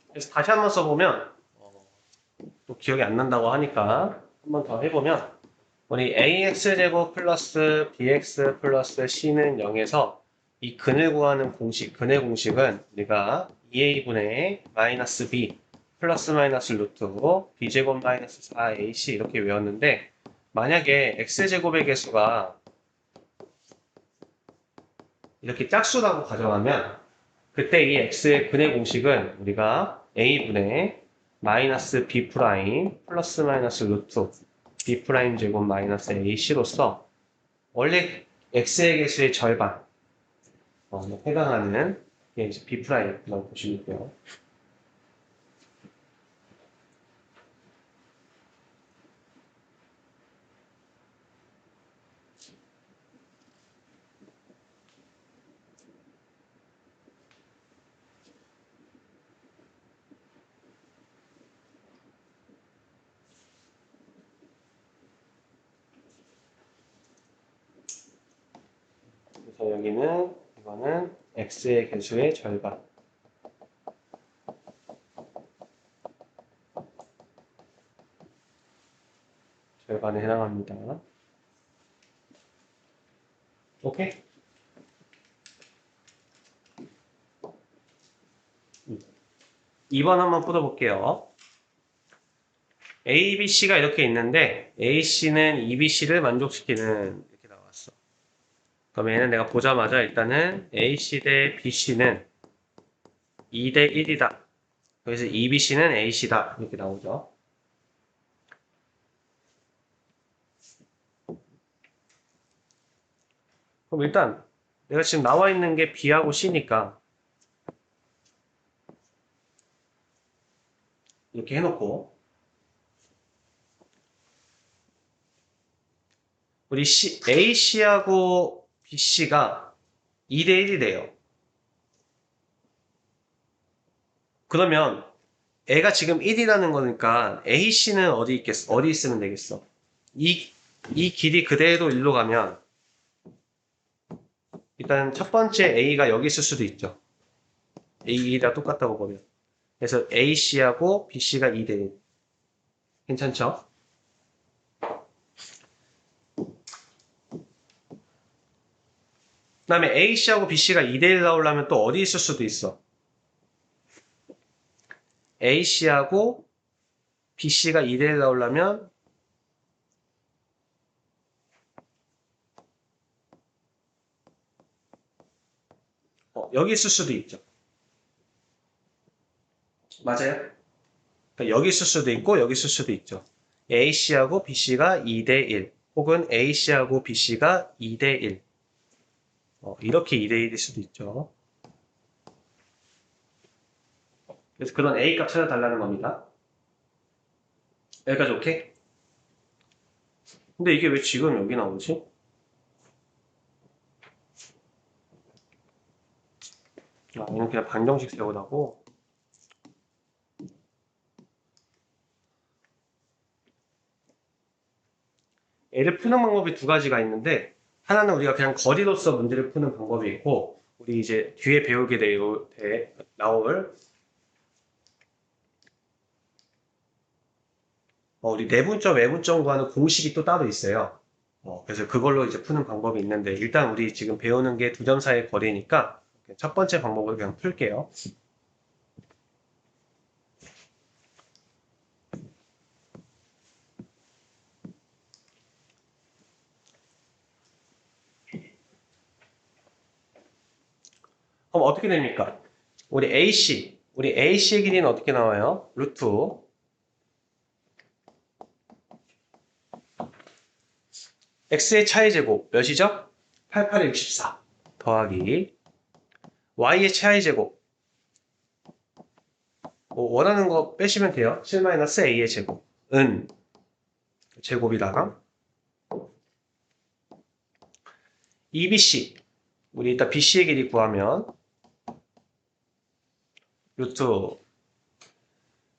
그래서 다시 한번 써보면 또 기억이 안 난다고 하니까 한번 더 해보면 우리 ax제곱 플러스 bx 플러스 c는 0에서 이 근을 구하는 공식, 근의 공식은 우리가 2a분의 마이너스 b 플러스 마이너스 루트 b제곱 마이너스 4ac 이렇게 외웠는데 만약에 x제곱의 개수가 이렇게 짝수라고 가정하면 그때 이 x의 근의 공식은 우리가 a분의 마이너스 b 프라임 플러스 마이너스 루트 b 프라임 제곱 마이너스 ac로서 원래 x의 개수의 절반 해당하는 게 이제 b 프라임이라고 보시면 돼요. 여기는 이거는 x의 개수의 절반. 절반에 해당합니다. 오케이? 2번 한번 풀어볼게요. A, B, C가 이렇게 있는데 A, C는 E, B, C를 만족시키는 이렇게 나왔어. 그럼 얘는 내가 보자마자 일단은 A, C 대 B, C는 2 대 1이다. 그래서 E, B, C는 A, C다. 이렇게 나오죠. 그럼 일단 내가 지금 나와 있는 게 B하고 C니까 이렇게 해놓고 우리 A, C하고 B, C가 2 대 1이래요. 그러면 애가 지금 1이라는 거니까 A, C는 어디 있겠어? 어디 있으면 되겠어? 이 길이 그대로 일로 가면 일단 첫 번째 A가 여기 있을 수도 있죠. A랑 똑같다고 보면. 그래서 AC하고 BC가 2 대 1. 괜찮죠? 그 다음에 AC하고 BC가 2 대 1 나오려면 또 어디 있을 수도 있어? AC하고 BC가 2대 1 나오려면 여기 있을 수도 있죠. 맞아요? 그러니까 여기 있을 수도 있고 여기 있을 수도 있죠. AC하고 BC가 2 대 1 혹은 AC하고 BC가 2 대 1 이렇게 2 대 1일 수도 있죠. 그래서 그런 A 값 찾아달라는 겁니다. 여기까지 오케이? 근데 이게 왜 지금 여기 나오지? 이건 그냥 방정식 세우라고. 얘를 푸는 방법이 두 가지가 있는데 하나는 우리가 그냥 거리로서 문제를 푸는 방법이 있고 우리 이제 뒤에 배우게 나올 우리 내분점, 외분점 구하는 공식이 또 따로 있어요. 그래서 그걸로 이제 푸는 방법이 있는데 일단 우리 지금 배우는 게 두 점 사이의 거리니까 첫 번째 방법을 그냥 풀게요. 그럼 어떻게 됩니까? 우리 AC의 길이는 어떻게 나와요? 루트 X의 차의 제곱 몇이죠? 88에 64 더하기 Y의 차의 제곱 원하는 거 빼시면 돼요. 7-A의 제곱은 제곱이랑 EBC 우리 이따 BC의 길이 구하면 루트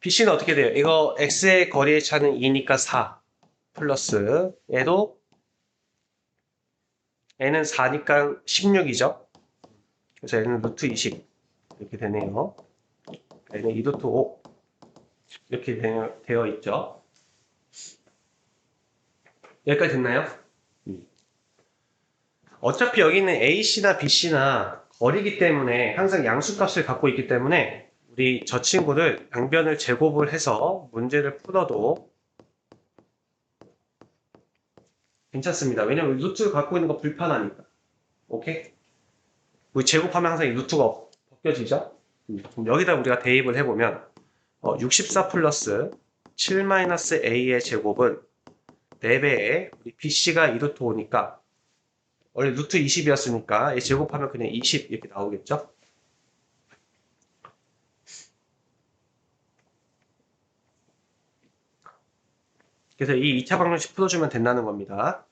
BC는 어떻게 돼요? 이거 X의 거리의 차는 2니까 4 플러스 얘도 N은 4니까 16이죠. 그래서 N은 루트 20 이렇게 되네요. N은 2 루트 5 이렇게 되어 있죠. 여기까지 됐나요? 어차피 여기는 AC나 BC나 거리기 때문에 항상 양수값을 갖고 있기 때문에 우리 저 친구를 양변을 제곱을 해서 문제를 풀어도 괜찮습니다. 왜냐면 루트를 갖고 있는 거 불편하니까. 오케이? 우리 제곱하면 항상 이 루트가 벗겨지죠? 그럼 여기다 우리가 대입을 해보면 64 플러스 7-A의 제곱은 4배에 우리 BC가 2루트 5니까 원래 루트 20이었으니까 제곱하면 그냥 20 이렇게 나오겠죠? 그래서 이 2차 방정식 풀어주면 된다는 겁니다.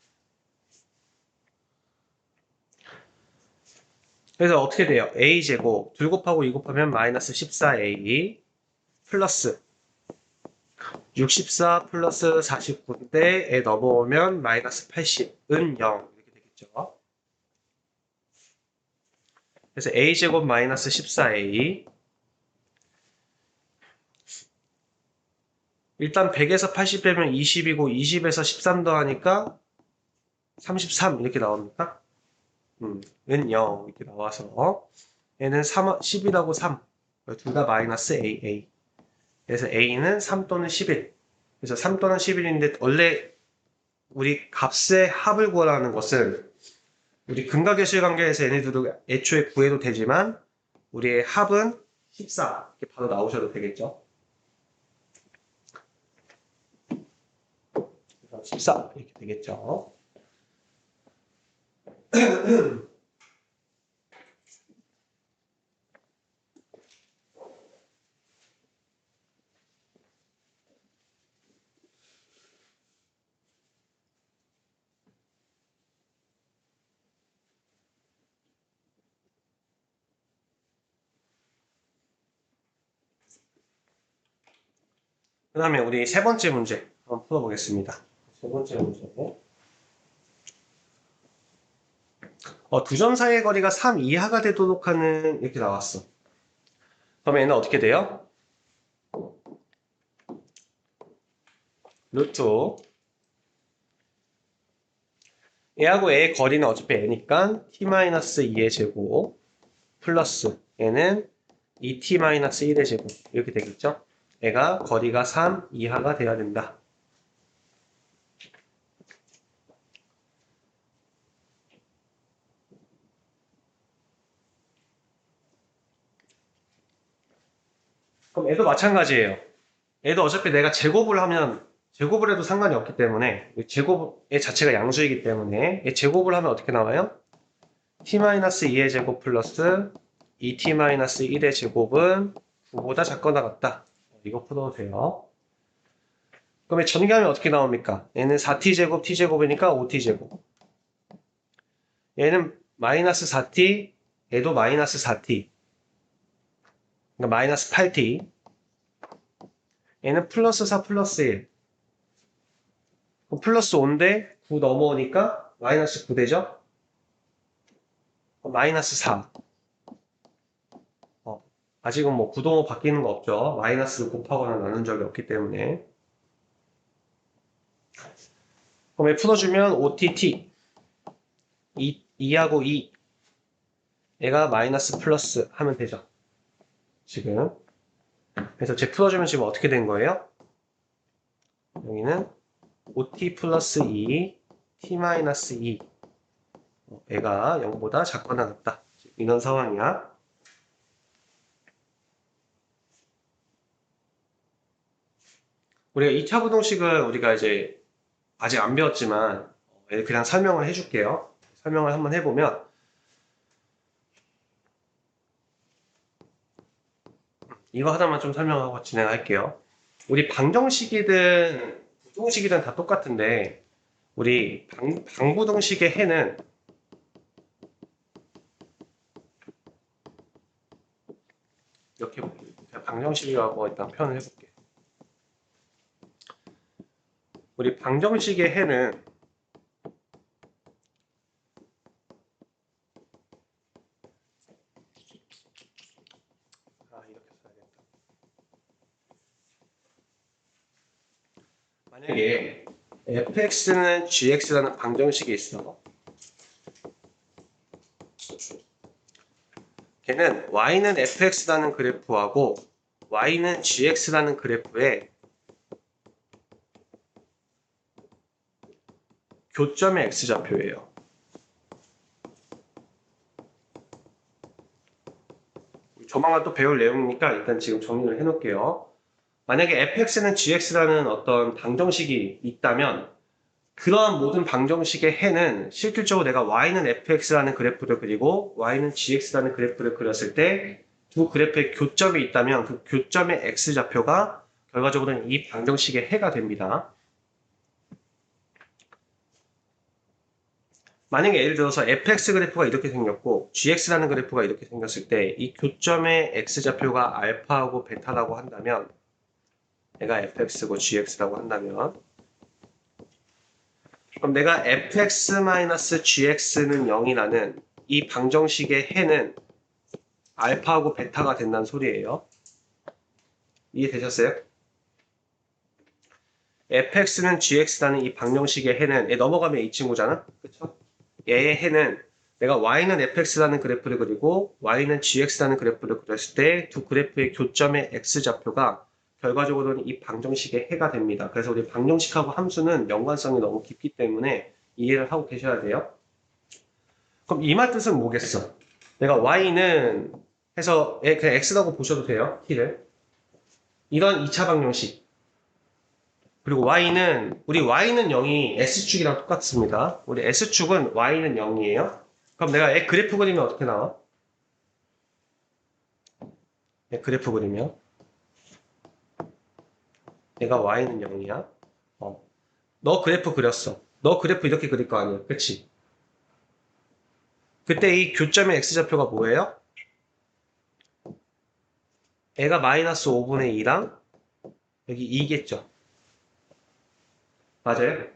그래서 어떻게 돼요? a제곱 2 곱하고 2 곱하면 마이너스 14a 플러스 64 플러스 49인데 에 넘어오면 마이너스 80은 0 이렇게 되겠죠. 그래서 a제곱 마이너스 14a. 일단 100에서 80 빼면 20이고 20에서 13 더하니까 33 이렇게 나옵니까? 은 0 이렇게 나와서 얘는 10이라고 3. 둘 다 마이너스 a. 그래서 a는 3 또는 11. 그래서 3 또는 11인데 원래 우리 값의 합을 구하라는 것은 우리 근각계수의 관계에서 얘네들도 애초에 구해도 되지만 우리의 합은 14 이렇게 바로 나오셔도 되겠죠. 14 이렇게 되겠죠. 그 다음에 우리 세 번째 문제 한번 풀어보겠습니다. 세 번째 문제. 두 점 사이의 거리가 3 이하가 되도록 하는 이렇게 나왔어. 그러면 얘는 어떻게 돼요? 루트 얘하고 얘의 거리는 어차피 애니까 t-2의 제곱 플러스 얘는 2t-1의 제곱 이렇게 되겠죠? 얘가 거리가 3 이하가 돼야 된다. 그럼 얘도 마찬가지예요. 얘도 어차피 내가 제곱을 해도 상관이 없기 때문에 제곱의 자체가 양수이기 때문에 얘 제곱을 하면 어떻게 나와요? t-2의 제곱 플러스 2t-1의 제곱은 9보다 작거나 같다. 이거 풀어도 돼요. 그러면 전개하면 어떻게 나옵니까? 얘는 4t제곱 t제곱이니까 5t제곱. 얘는 마이너스 4t, 얘도 마이너스 4t. 그러니까 마이너스 8t. 얘는 플러스 4 플러스 1. 플러스 5인데 9 넘어오니까 마이너스 9 되죠? 마이너스 4. 아직은 뭐 구동호 바뀌는 거 없죠. 마이너스를 곱하거나 나눈 적이 없기 때문에. 그럼 풀어주면 OTT 2하고 2 얘가 마이너스 플러스 하면 되죠. 지금 그래서 제 풀어주면 지금 어떻게 된 거예요? 여기는 OT 플러스 2 T 마이너스 2 얘가 0보다 작거나 같다. 이런 상황이야. 우리가 2차 부동식은 우리가 이제 아직 안 배웠지만 그냥 설명을 해줄게요. 설명을 한번 해보면 이거 하나만 좀 설명하고 진행할게요. 우리 방정식이든 부동식이든 다 똑같은데 우리 방부동식의 해는 이렇게 방정식이라고 일단 표현을 해볼게. 우리 방정식의 해는 이렇게 써야겠다. 만약에 fx는 gx라는 방정식이 있어. 걔는 y는 fx라는 그래프하고 y는 gx라는 그래프에 교점의 x좌표예요. 조만간 또 배울 내용이니까 일단 지금 정리를 해놓을게요. 만약에 fx는 gx라는 어떤 방정식이 있다면 그러한 모든 방정식의 해는 실질적으로 내가 y는 fx라는 그래프를 그리고 y는 gx라는 그래프를 그렸을 때 두 그래프의 교점이 있다면 그 교점의 x좌표가 결과적으로는 이 방정식의 해가 됩니다. 만약에 예를 들어서 fx 그래프가 이렇게 생겼고 gx라는 그래프가 이렇게 생겼을 때 이 교점의 x좌표가 알파하고 베타라고 한다면 얘가 fx고 gx라고 한다면 그럼 내가 fx-gx는 0이라는 이 방정식의 해는 알파하고 베타가 된다는 소리예요. 이해되셨어요? fx는 gx라는 이 방정식의 해는 얘 넘어가면 이 친구잖아. 그쵸? 얘의 해는 내가 y는 fx라는 그래프를 그리고 y는 gx라는 그래프를 그렸을 때 두 그래프의 교점의 x좌표가 결과적으로는 이 방정식의 해가 됩니다. 그래서 우리 방정식하고 함수는 연관성이 너무 깊기 때문에 이해를 하고 계셔야 돼요. 그럼 이 말 뜻은 뭐겠어? 내가 y는 해서 그냥 x라고 보셔도 돼요. t를. 이런 2차 방정식. 그리고 우리 y는 0이 s축이랑 똑같습니다. 우리 s축은 y는 0이에요. 그럼 내가 그래프 그리면 어떻게 나와? 그래프 그리면 얘가 y는 0이야. 너 그래프 그렸어. 너 그래프 이렇게 그릴 거 아니야. 그치? 그때 이 교점의 x좌표가 뭐예요? 얘가 마이너스 5분의 2랑 여기 2겠죠. 맞아요?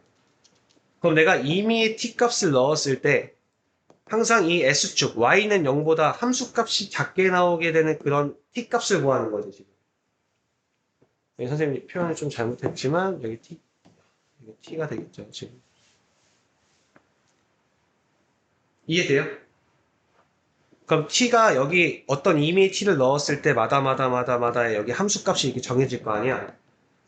그럼 내가 임의의 t값을 넣었을 때 항상 이 s축 y는 0보다 함수값이 작게 나오게 되는 그런 t값을 구하는 거죠. 지금. 여기 선생님이 표현을 좀 잘못했지만 여기 t가 되겠죠. 지금. 이해돼요? 그럼 t가 여기 어떤 임의의 t를 넣었을 때 마다 여기 함수값이 이렇게 정해질 거 아니야?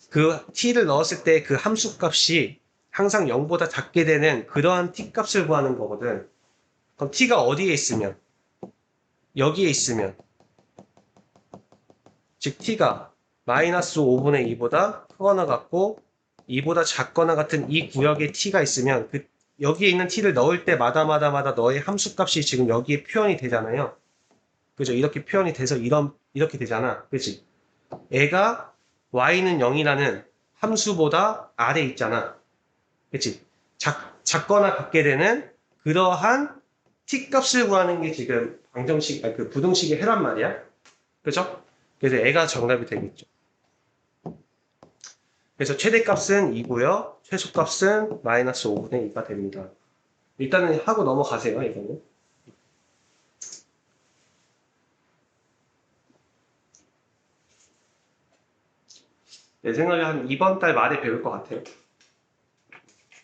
그 t를 넣었을 때 그 함수값이 항상 0보다 작게 되는 그러한 t값을 구하는 거거든. 그럼 t가 어디에 있으면? 여기에 있으면. 즉 t가 마이너스 5분의 2보다 크거나 같고 2보다 작거나 같은 이 구역에 t가 있으면 여기에 있는 t를 넣을 때마다 너의 함수값이 지금 여기에 표현이 되잖아요. 그죠? 이렇게 표현이 돼서 이렇게 되잖아. 그치? 애가 y는 0이라는 함수보다 아래에 있잖아. 그치? 작거나 같게 되는 그러한 t값을 구하는 게 지금 그 부등식의 해란 말이야. 그죠? 그래서 애가 정답이 되겠죠. 그래서 최대값은 2고요. 최소값은 마이너스 5분의 2가 됩니다. 일단은 하고 넘어가세요, 이거는. 내 생각에 한 이번 달 말에 배울 것 같아요.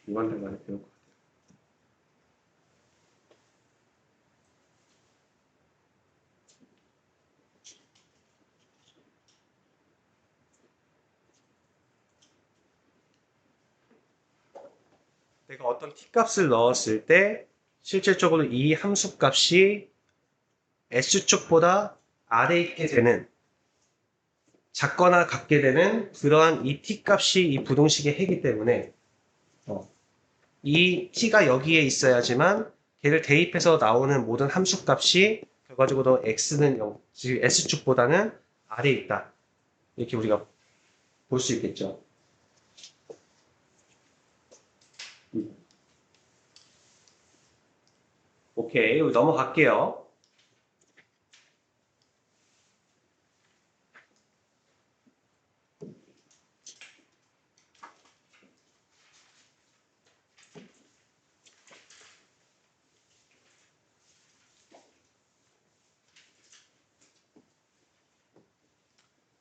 이번 달 말에 배울 것 같아요. 내가 어떤 t값을 넣었을 때 실질적으로 이 함수값이 s축보다 아래에 있게 되는 작거나 같게 되는 그러한 이 t값이 이 부등식의 해이기 때문에 이 t가 여기에 있어야지만 걔를 대입해서 나오는 모든 함수값이 결과적으로 x는 0, 즉 s축보다는 아래에 있다. 이렇게 우리가 볼 수 있겠죠. 오케이, 우리 넘어갈게요.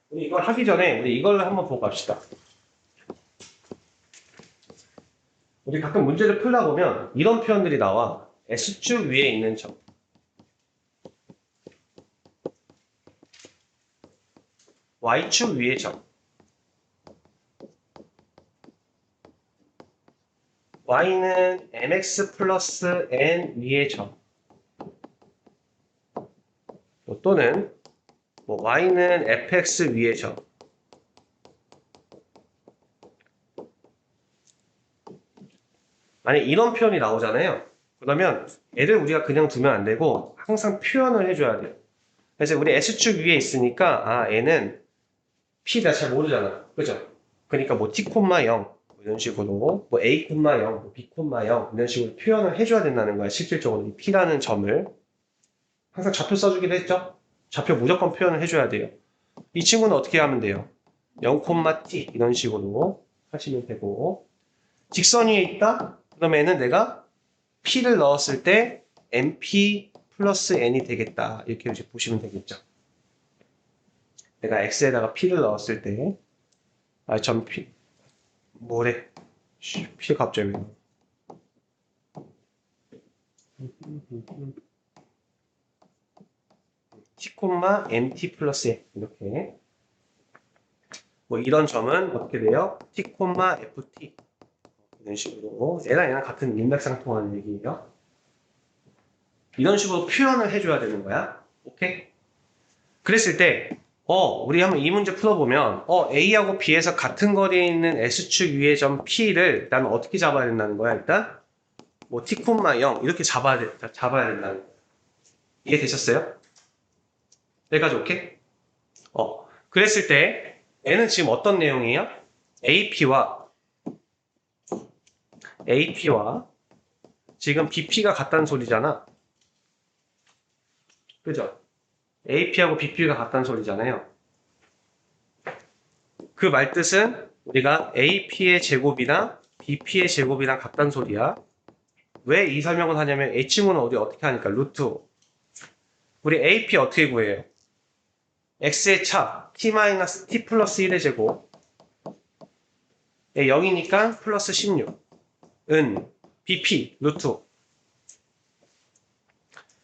우리 이걸 하기 전에 우리 이걸 한번 보고 갑시다. 우리 가끔 문제를 풀다 보면 이런 표현들이 나와. S축 위에 있는 점. Y축 위의 점. Y는 mx 플러스 n 위의 점. 또는 Y는 fx 위의 점. 만약 이런 표현이 나오잖아요. 그러면 얘를 우리가 그냥 두면 안 되고 항상 표현을 해줘야 돼요. 그래서 우리 S축 위에 있으니까 얘는 P가 잘 모르잖아. 그죠? 그러니까 T, 0 이런 식으로 A, 0, B, 0 이런 식으로 표현을 해줘야 된다는 거야. 실질적으로 이 P라는 점을 항상 좌표 써주기도 했죠? 좌표 무조건 표현을 해줘야 돼요. 이 친구는 어떻게 하면 돼요? 0, T 이런 식으로 하시면 되고 직선 위에 있다? 그러면은 내가 P를 넣었을 때 MP 플러스 n이 되겠다. 이렇게 이제 보시면 되겠죠. 내가 x에다가 p를 넣었을 때, 전 p, 뭐래? p 갑자기 왜? t, mt 플러스 n 이렇게. 뭐 이런 점은 어떻게 돼요? t, ft 이런 식으로 얘랑 같은 일맥상통하는 얘기예요. 이런 식으로 표현을 해줘야 되는 거야. 오케이? 그랬을 때 우리 한번 이 문제 풀어보면 A하고 B에서 같은 거리에 있는 S축 위의 점 P를 나는 어떻게 잡아야 된다는 거야? 일단 뭐 T, 0 이렇게 잡아야 된다는 거야. 이해되셨어요? 여기까지 오케이? 그랬을 때 N은 지금 어떤 내용이에요? AP와 지금 BP가 같다는 소리잖아. 그죠? AP하고 BP가 같다는 소리잖아요. 그 말뜻은 우리가 AP의 제곱이나 BP의 제곱이랑 같다는 소리야. 왜 이 설명을 하냐면 H문은 어떻게 하니까 루트 5. 우리 AP 어떻게 구해요? X의 차 T 플러스 1의 제곱 0이니까 플러스 16은 BP 루트 5.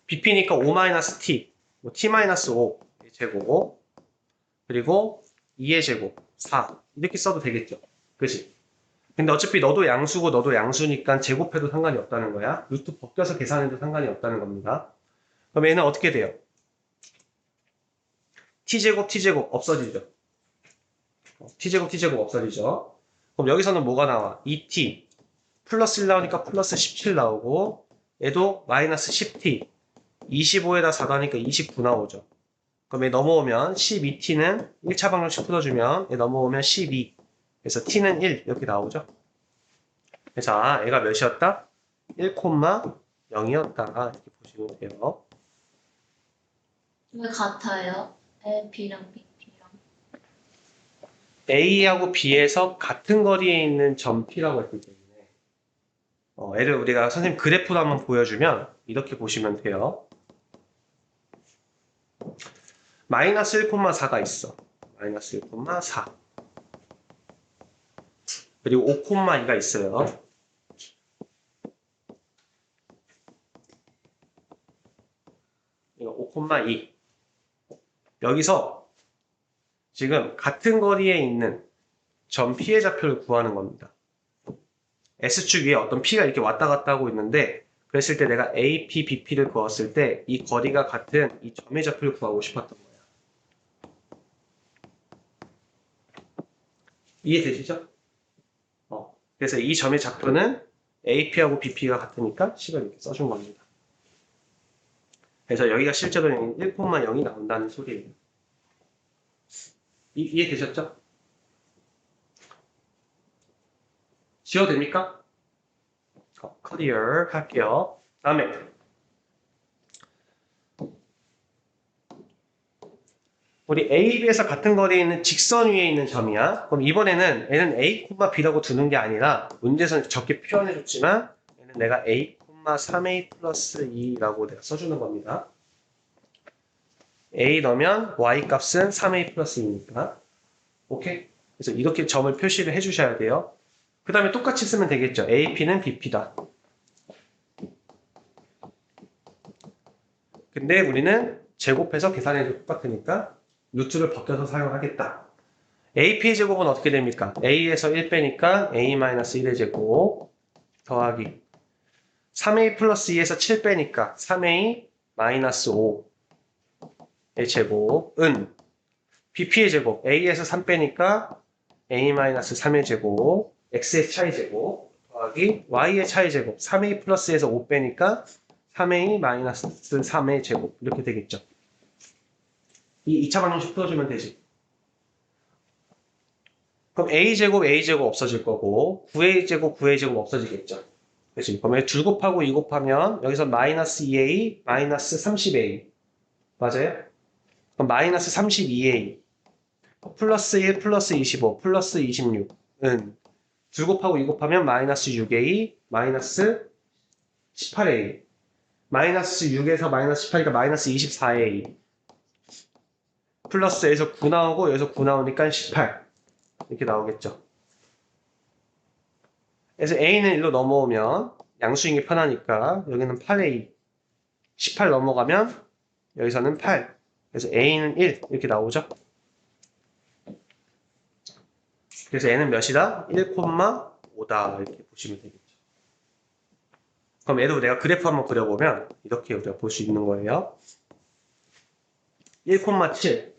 BP니까 5-T 뭐 T-5 제곱 그리고 2의 제곱 4 이렇게 써도 되겠죠. 그치? 근데 어차피 너도 양수고 너도 양수니까 제곱해도 상관이 없다는 거야. 루트 벗겨서 계산해도 상관이 없다는 겁니다. 그럼 얘는 어떻게 돼요? t제곱 없어지죠. t제곱 없어지죠. 그럼 여기서는 뭐가 나와? 2t 플러스 1 나오니까 플러스 17 나오고 얘도 마이너스 10t 25에다 4 나오니까 29 나오죠. 그럼 얘 넘어오면 12t는 1차 방정식 풀어주면 얘 넘어오면 12 그래서 t는 1 이렇게 나오죠. 자, 얘가 몇이었다? 1,0이었다 이렇게 보시면 돼요. 왜 같아요? LP랑 BP랑. A하고 B에서 같은 거리에 있는 점 P라고 했기 때문에 얘를 우리가 선생님 그래프로 한번 보여주면 이렇게 보시면 돼요. 마이너스 1,4가 있어. 마이너스 1,4 그리고 5,2가 있어요. 이거 5,2 여기서 지금 같은 거리에 있는 점 P의 좌표를 구하는 겁니다. S축 위에 어떤 P가 이렇게 왔다 갔다 하고 있는데 그랬을 때 내가 AP, BP를 구했을 때 이 거리가 같은 이 점의 좌표를 구하고 싶었던 거야. 이해되시죠? 그래서 이 점의 좌표는 AP하고 BP가 같으니까 10을 이렇게 써준 겁니다. 그래서 여기가 실제로 1,0이 나온다는 소리예요. 이해되셨죠? 지워도 됩니까? 클리어 할게요. 다음에 우리 A, B에서 같은 거리에 있는 직선 위에 있는 점이야. 그럼 이번에는 얘는 A, B라고 두는 게 아니라 문제에서는 적게 표현해줬지만 얘는 내가 A, 3A 플러스 2라고 내가 써주는 겁니다. A 넣으면 Y 값은 3A 플러스 2니까 오케이? 그래서 이렇게 점을 표시를 해주셔야 돼요. 그 다음에 똑같이 쓰면 되겠죠. AP는 BP다. 근데 우리는 제곱해서 계산해도 똑같으니까 루트를 벗겨서 사용하겠다. AP의 제곱은 어떻게 됩니까? A에서 1 빼니까 A-1의 제곱 더하기 3A 플러스 2에서 7 빼니까 3A 마이너스 5의 제곱은 BP의 제곱 A에서 3 빼니까 A-3의 제곱 X의 차의 제곱 더하기 Y의 차의 제곱 3A 플러스에서 5 빼니까 3A 마이너스 3의 제곱 이렇게 되겠죠. 이 2차 방정식 풀어주면 되지. 그럼 A제곱 없어질 거고 9A제곱 없어지겠죠. 그렇지. 그러면 둘 곱하고 2 곱하면 여기서 마이너스 2A 마이너스 30A 맞아요? 그럼 마이너스 32A 플러스 1 플러스 25 플러스 26은 둘 곱하고 2 곱하면 마이너스 6A 마이너스 18A 마이너스 6에서 마이너스 18이니까 마이너스 24a. 플러스 여기서 9 나오고 여기서 9 나오니까 18. 이렇게 나오겠죠. 그래서 a는 1로 넘어오면 양수인 게 편하니까 여기는 8a. 18 넘어가면 여기서는 8. 그래서 a는 1 이렇게 나오죠. 그래서 얘는 몇이다? 1,5다 이렇게 보시면 되겠죠. 그럼 얘도 내가 그래프 한번 그려보면 이렇게 우리가 볼 수 있는 거예요. 1,7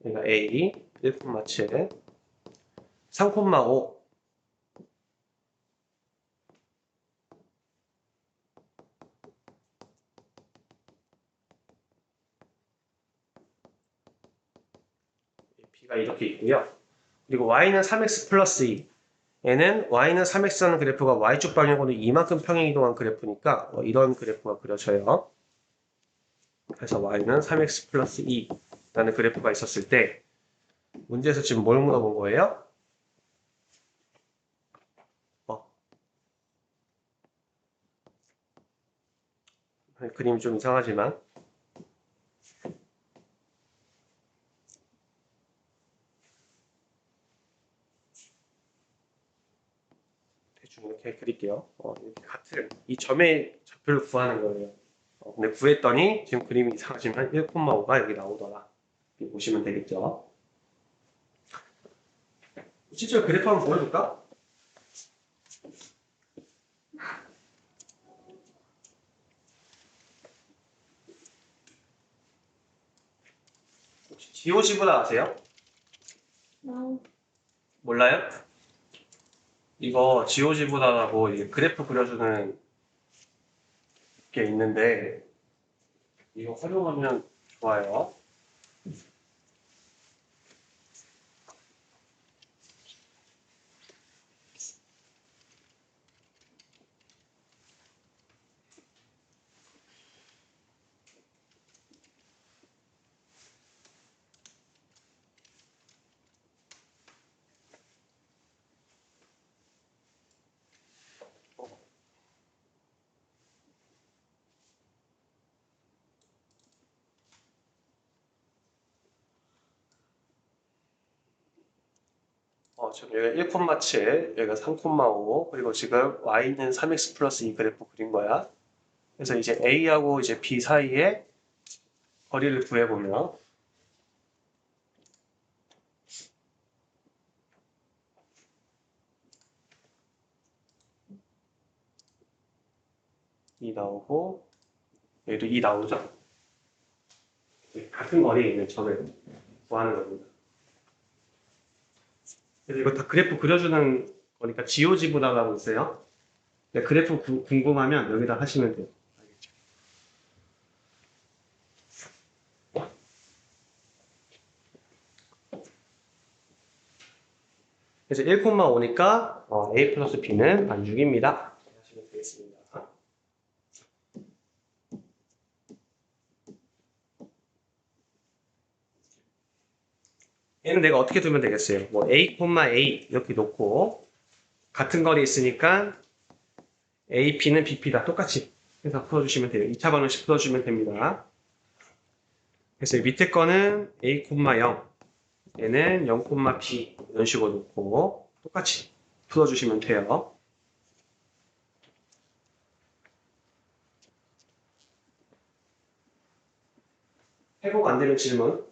얘가 A 1,7 3,5 B가 이렇게 있고요. 그리고 Y는 3x 플러스 2 얘는 Y는 3x라는 그래프가 Y축 방향으로 이만큼 평행 이동한 그래프니까 이런 그래프가 그려져요. 그래서 Y는 3x 플러스 2라는 그래프가 있었을 때 문제에서 지금 뭘 물어본 거예요? 그림이 좀 이상하지만 대충 이렇게 그릴게요. 이렇게 같은 이 점의 좌표를 구하는 거예요. 근데 구했더니 지금 그림이 이상하지만 1,5가 여기 나오더라. 이렇게 보시면 되겠죠. 실제로 그래프 한번 보여줄까? 혹시 GOG보다 아세요? 몰라요? 이거 GOG보다라고 그래프 그려주는 게 있는데 이거 활용하면 좋아요. 지금 여기가 1,7, 여기가 3,5, 그리고 지금 y는 3x 플러스 2 그래프 그린 거야. 그래서 이제 a하고 이제 b 사이에 거리를 구해보면 이 나오고 여기도 이 나오죠. 같은 거리에 있는 점을 구하는 겁니다. 그래서 이거 다 그래프 그려주는 거니까 GOG보다라고 있어요. 그래프 궁금하면 여기다 하시면 돼요. 그래서 1,5니까 A 플러스 B는 반죽입니다. 하시면 되겠습니다. 얘는 내가 어떻게 두면 되겠어요? 뭐 A, A 이렇게 놓고 같은 거리 있으니까 A, P는 BP다. 똑같이 해서 풀어주시면 돼요. 2차 방정식 풀어주면 됩니다. 그래서 밑에 거는 A, 0 얘는 0, B 이런 식으로 놓고 똑같이 풀어주시면 돼요. 해복 안 되는 질문.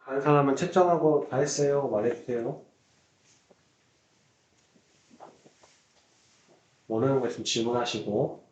다른 사람은 채점하고 다 했어요. 말해주세요. 모르는 거 있으면 질문하시고.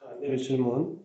자, 내일 질문.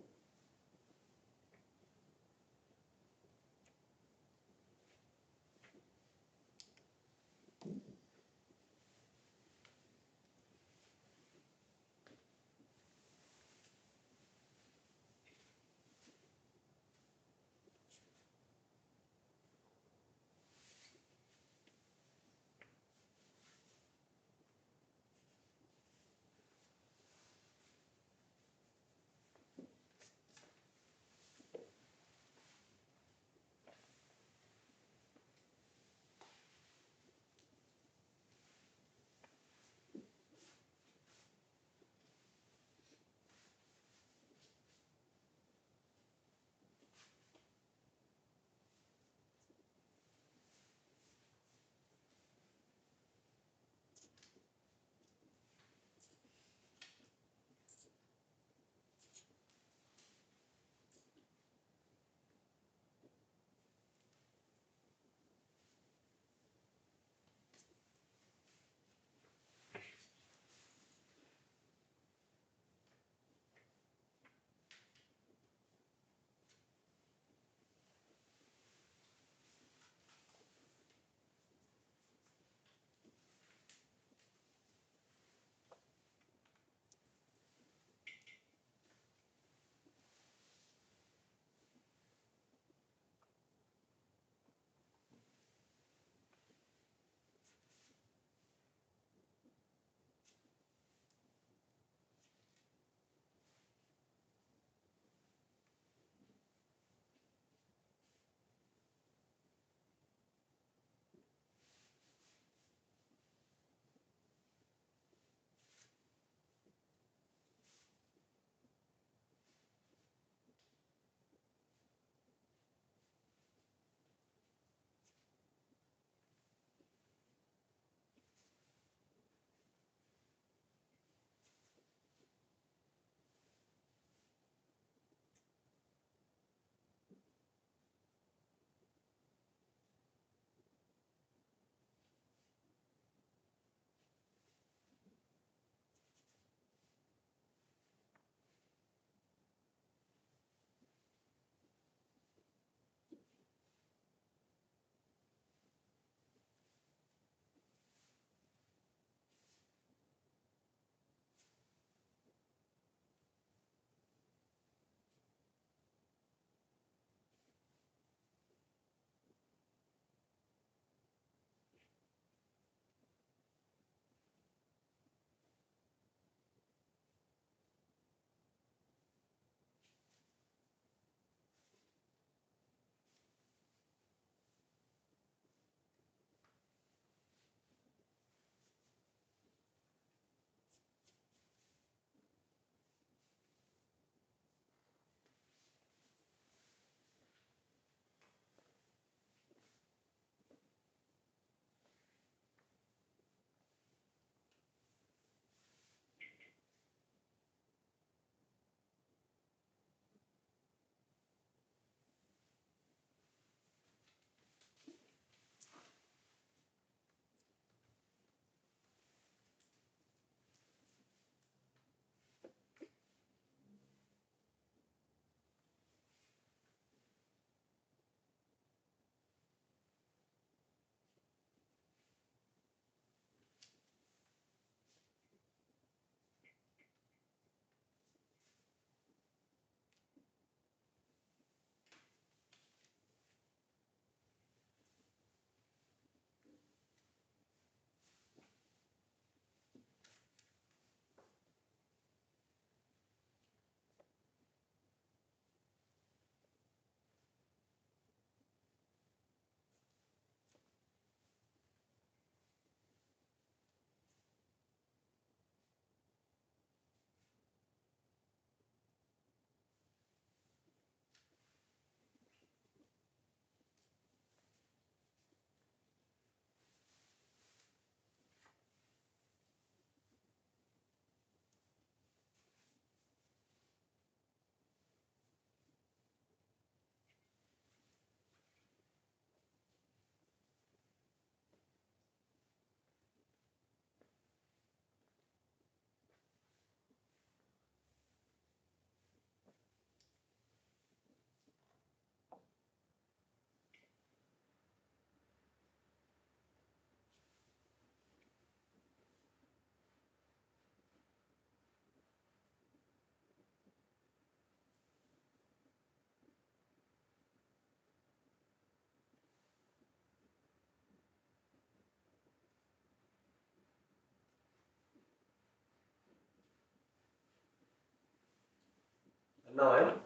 나와요?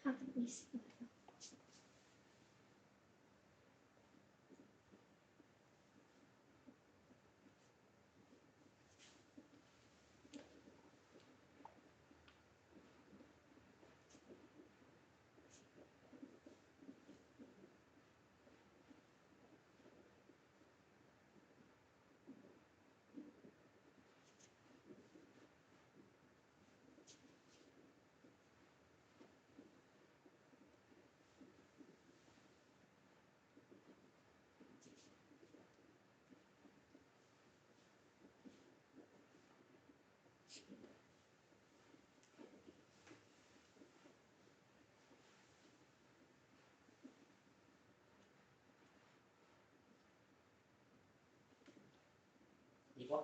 하고 있어요. 이번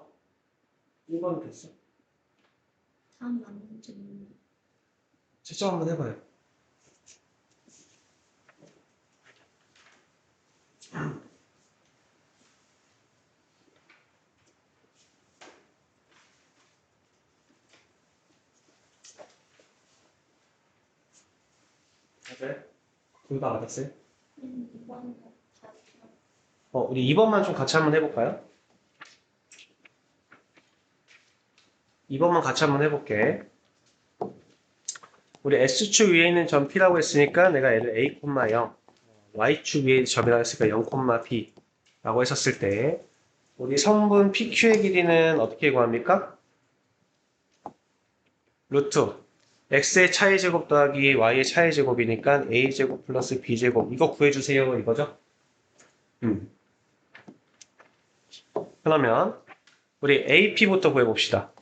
1번 됐어. 다음 문제는 채점 한번 해봐요. 맞아요? 둘 다 맞았어요? 2번 답이요. 우리 2번만 좀 같이 한번 해볼까요? 2번만 같이 한번 해볼게. 우리 S축 위에 있는 점 P라고 했으니까 내가 얘를 A, 0, Y축 위에 점이라고 했으니까 0, B 라고 했었을 때 우리 성분 PQ의 길이는 어떻게 구합니까? 루트 X의 차의 제곱 더하기 Y의 차의 제곱이니까 A제곱 플러스 B제곱 이거 구해주세요 이거죠? 그러면 우리 AP부터 구해봅시다.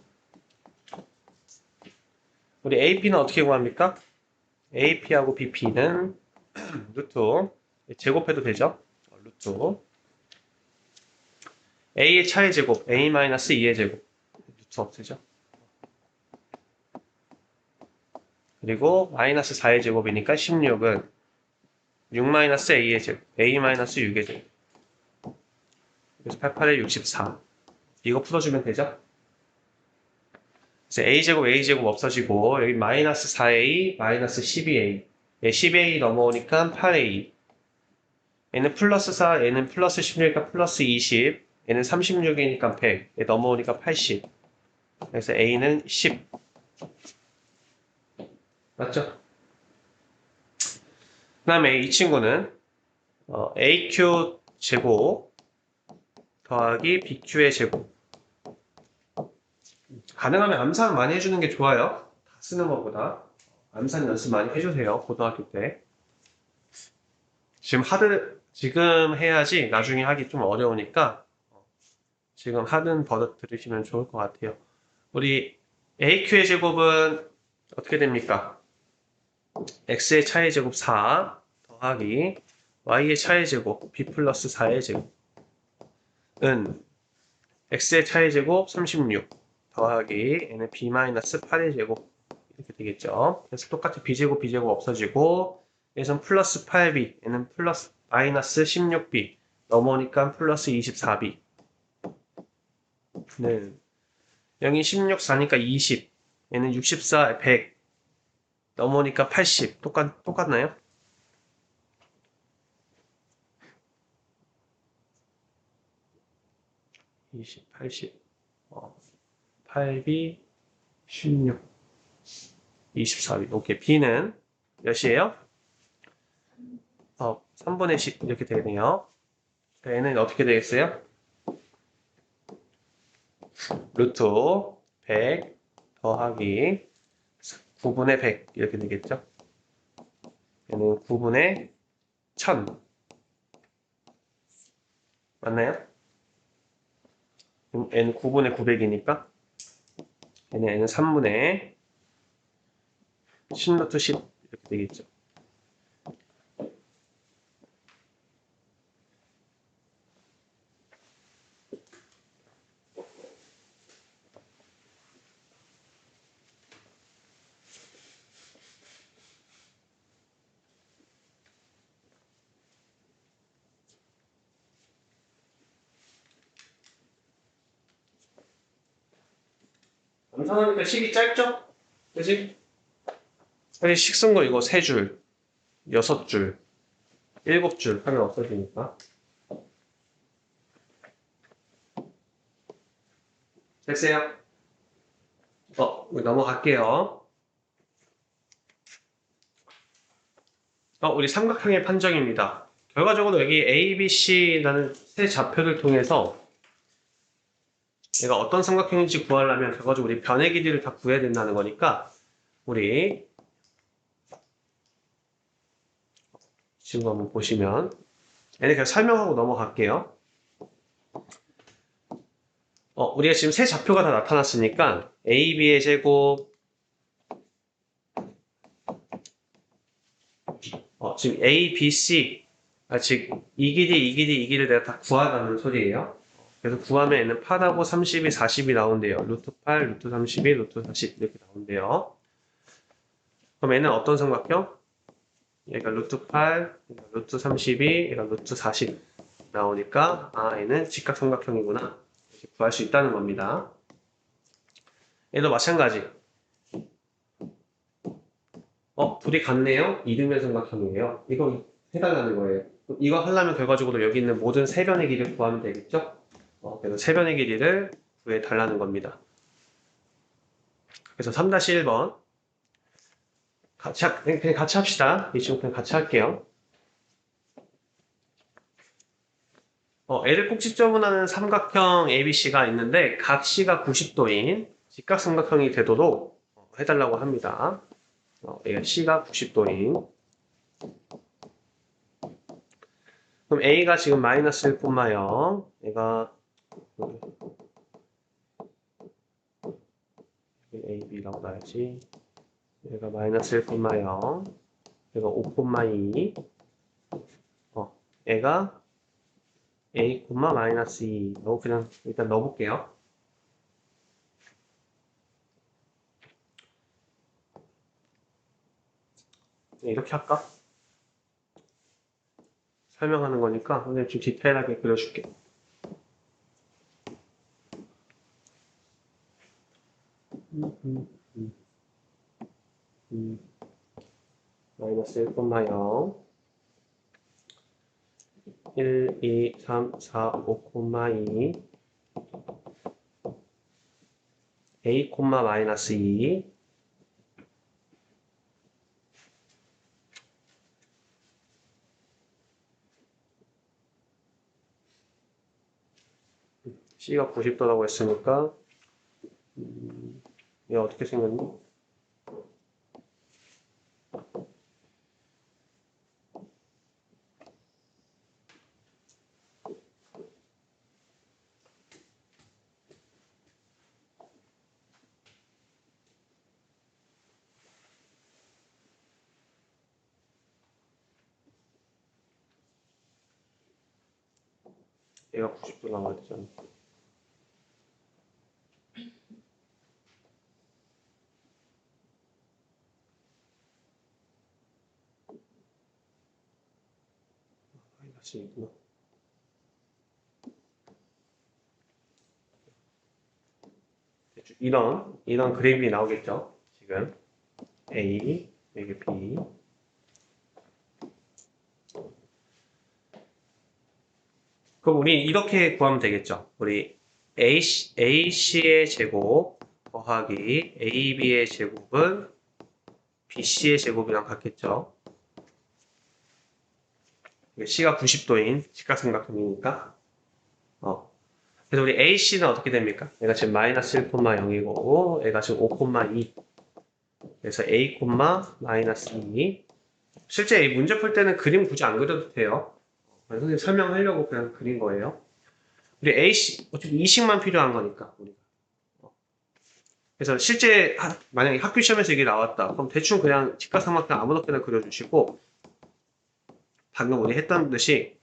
우리 AP는 어떻게 구합니까? AP하고 BP는 루트 제곱해도 되죠? 루트 A의 차의 제곱 A-2의 제곱 루트 없애죠? 그리고 마이너스 4의 제곱이니까 16은 6-A의 제곱 A-6의 제곱 그래서 88에 64 이거 풀어주면 되죠? 그래서 A제곱 없어지고 여기 마이너스 4A 마이너스 12A 12A 넘어오니까 8A 얘는 플러스 4 얘는 플러스 16이니까 플러스 20 얘는 36이니까 100 얘 넘어오니까 80 그래서 A는 10 맞죠? 그 다음에 이 친구는 AQ 제곱 더하기 BQ의 제곱 가능하면 암산 많이 해주는 게 좋아요. 다 쓰는 것보다 암산 연습 많이 해주세요. 고등학교 때 지금 해야지 나중에 하기 좀 어려우니까 지금 하는 버릇 들으시면 좋을 것 같아요. 우리 AQ의 제곱은 어떻게 됩니까? X의 차의 제곱 4 더하기 Y의 차의 제곱 B 플러스 4의 제곱은 X의 차의 제곱 36 더하기 N의 B 마이너스 8의 제곱 이렇게 되겠죠. 그래서 똑같이 B제곱 B제곱 없어지고 얘는 플러스 8B 얘는 플러스 마이너스 16B 넘어오니까 플러스 24B 네. 0이 16, 4니까 20 얘는 64, 100 넘어오니까 80 똑같나요? 20, 80 8B 16 24B 오케이 B는 몇이에요? 3분의 10 이렇게 되네요. N은 어떻게 되겠어요? 루트 100 더하기 9분의 100 이렇게 되겠죠? 얘는 9분의 1000 맞나요? N은 9분의 900이니까 N은 3분의 10루트 10 이렇게 되겠죠? 암산하니까 식이 짧죠? 그지? 사실 식승고 이거 3줄, 6줄, 7줄 하면 없어지니까. 됐어요? 우리 넘어갈게요. 우리 삼각형의 판정입니다. 결과적으로 여기 A, B, C라는 세 좌표를 통해서 얘가 어떤 삼각형인지 구하려면 결과적으로 우리 변의 길이를 다 구해야 된다는 거니까 우리 지금 한번 보시면 얘네 그냥 설명하고 넘어갈게요. 우리가 지금 세 좌표가 다 나타났으니까 A, B의 제곱 지금 A, B, C 즉 이 길이, 이 길이, 이 길이를 내가 다 구하라는 소리예요. 그래서 구하면 얘는 8하고 30이 40이 나온대요. 루트 8, 루트 32, 루트 40 이렇게 나온대요. 그럼 얘는 어떤 삼각형? 얘가 루트 8, 얘가 루트 32, 얘가 루트 40 나오니까 얘는 직각삼각형이구나 이렇게 구할 수 있다는 겁니다. 얘도 마찬가지. 둘이 같네요? 이등변 삼각형이에요. 이거 해달라는 거예요. 이거 하려면 결과적으로 여기 있는 모든 세 변의 길이를 구하면 되겠죠? 그래서 세 변의 길이를 구해달라는 겁니다. 그래서 3-1번 그냥 같이 합시다. 이 친구 그냥 같이 할게요. L을 꼭지점으로 삼각형 ABC가 있는데 각 C가 90도인 직각삼각형이 되도록 해달라고 합니다. 얘가 C가 90도인 그럼 A가 지금 마이너스 1,0 얘가 AB라고 나야지 얘가 마이너스 1,0 얘가 5,2 얘가 A, 마이너스 2 이거 그냥 일단 넣어볼게요. 이렇게 할까? 설명하는 거니까 오늘 좀 디테일하게 그려줄게. 마이너스 1,0 1, 2, 3, 4, 5,2 A, 마이너스 2 C가 90도라고 했으니까 얘 어떻게 생겼니? 얘가 90도 나와야 되잖아. 마이너스 2구나. 이런 그래프이 나오겠죠? 지금 A, 여기 B 그럼 우리 이렇게 구하면 되겠죠? 우리 AC의 제곱 더하기 AB의 제곱은 BC의 제곱이랑 같겠죠? C가 90도인 직각삼각형이니까 그래서 우리 AC는 어떻게 됩니까? 얘가 지금 마이너스 1,0이고 얘가 지금 5,2 그래서 A, 마이너스 2 실제 이 문제 풀 때는 그림 굳이 안 그려도 돼요. 선생님 설명하려고 그냥 그린 거예요. 우리 AC 어차피 이식만 필요한 거니까 우리가. 그래서 실제 만약에 학교 시험에서 이게 나왔다. 그럼 대충 그냥 직각삼각형 아무렇게나 그려주시고 방금 우리 했듯이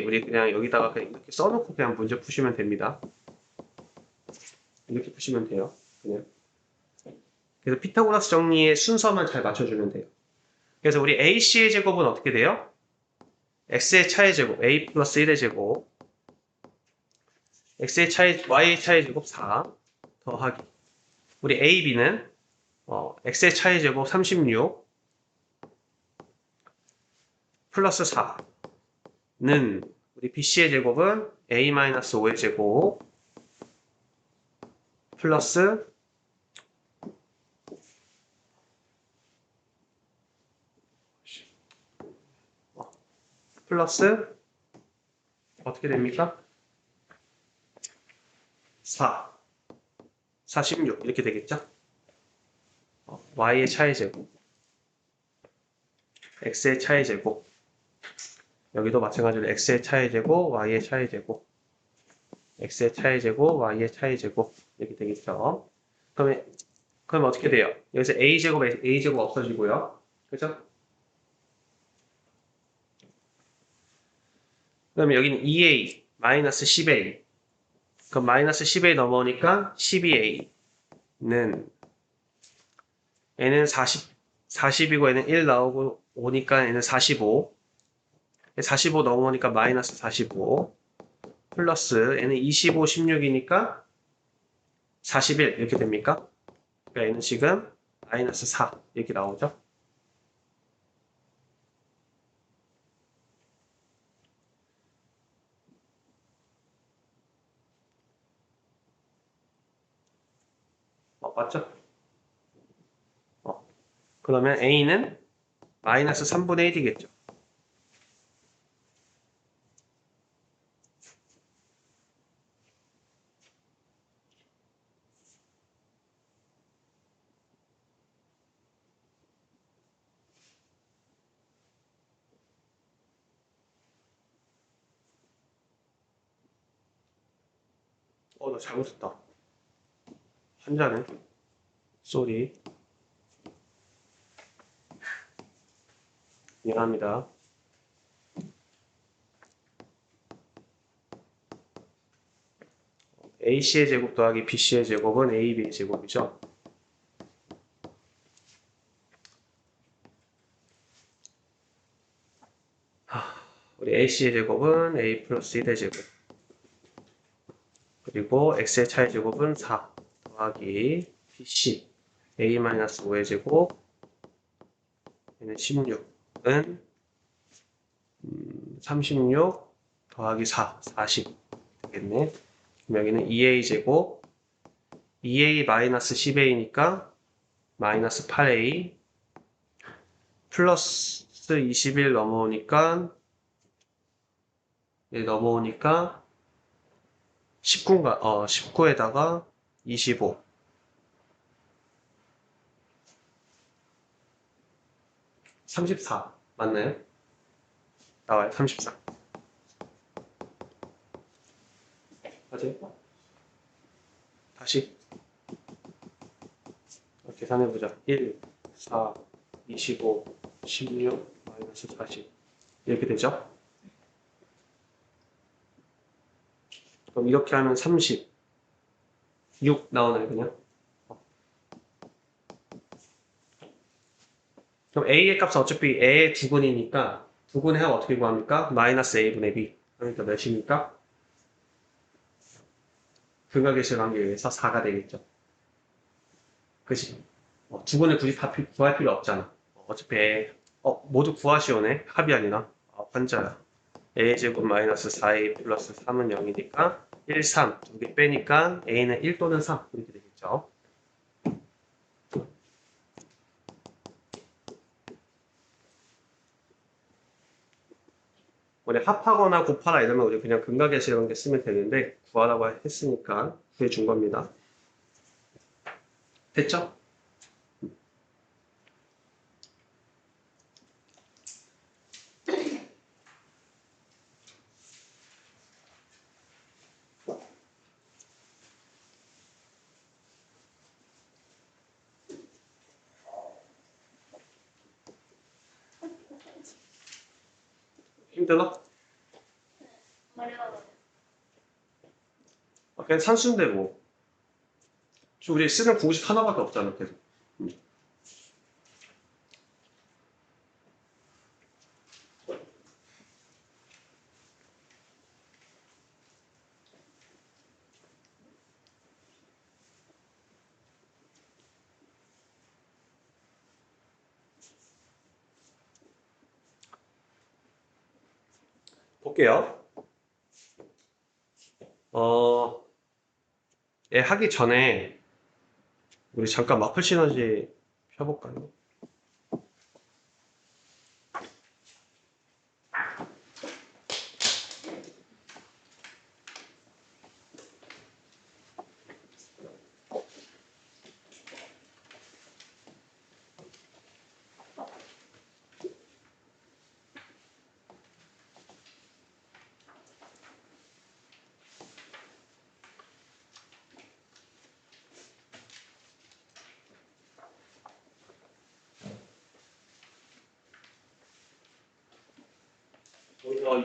우리 그냥 여기다가 그냥 이렇게 써놓고 그냥 문제 푸시면 됩니다. 이렇게 푸시면 돼요. 그냥. 그래서 피타고라스 정리의 순서만 잘 맞춰주면 돼요. 그래서 우리 AC의 제곱은 어떻게 돼요? X의 차의 제곱, A 플러스 1의 제곱 X의 차의, Y의 차의 제곱 4 더하기 우리 AB는 x의 차의 제곱 36 플러스 4는 우리 bc의 제곱은 a-5의 제곱 플러스 플러스 어떻게 됩니까? 4, 46 이렇게 되겠죠? y의 차의 제곱, x의 차의 제곱, 여기도 마찬가지로 x의 차의 제곱, y의 차의 제곱, x의 차의 제곱, y의 차의 제곱 이렇게 되겠죠? 그럼 어떻게 돼요? 여기서 a제곱 없어지고요. 그죠? 그러면 여기는 2a 마이너스 10a. 그럼 마이너스 10a 넘어오니까 12a는 얘는 40이고 얘는 1 나오고 오니까 얘는 45. 45 넘어오니까 마이너스 45 플러스 얘는 25, 16이니까 41 이렇게 됩니까? 그러니까 얘는 지금 마이너스 4 이렇게 나오죠? 맞죠? 그러면 a는 마이너스 3분의 1이겠죠? 나 잘못했다. 한자는 쏘리 미안합니다. AC의 제곱 더하기 BC의 제곱은 AB의 제곱이죠. 우리 AC의 제곱은 A 플러스 1의 제곱 그리고 X의 차의 제곱은 4 더하기 BC A-5의 제곱 얘는 16은 36 더하기 4 40 되겠네. 그럼 여기는 2A 제곱 2A 마이너스 10A니까 마이너스 8A 플러스 21 넘어오니까 19에다가 25 34 맞나요? 나와요 34 맞아요? 다시 계산해보자 1, 4, 25, 16, 마이너스 40 이렇게 되죠? 그럼 이렇게 하면 30 6 나오나요 그냥? 그럼 a의 값은 어차피 a의 두근이니까 두근하면 어떻게 구합니까? 마이너스 a분의 b 그러니까 몇입니까? 근각의 실관계에 의해서 4가 되겠죠. 그치? 두근을 굳이 다 구할 필요 없잖아. 어차피 a 모두 구하시오네. 합이 아니라 환자야. a제곱 마이너스 4a 플러스 3은 0이니까 1, 3 두 개 빼니까 a는 1 또는 3 이렇게 되겠죠. 우리 합하거나 곱하라 이러면 우리 그냥 근각의 실관계 쓰면 되는데 구하라고 했으니까 구해준 겁니다. 됐죠? 힘들어? 어려워. 그냥 산수인데 뭐. 우리 쓰는 공식 하나밖에 없잖아 계속. 볼게요. 하기 전에 우리 잠깐 마플 시너지 펴볼까요?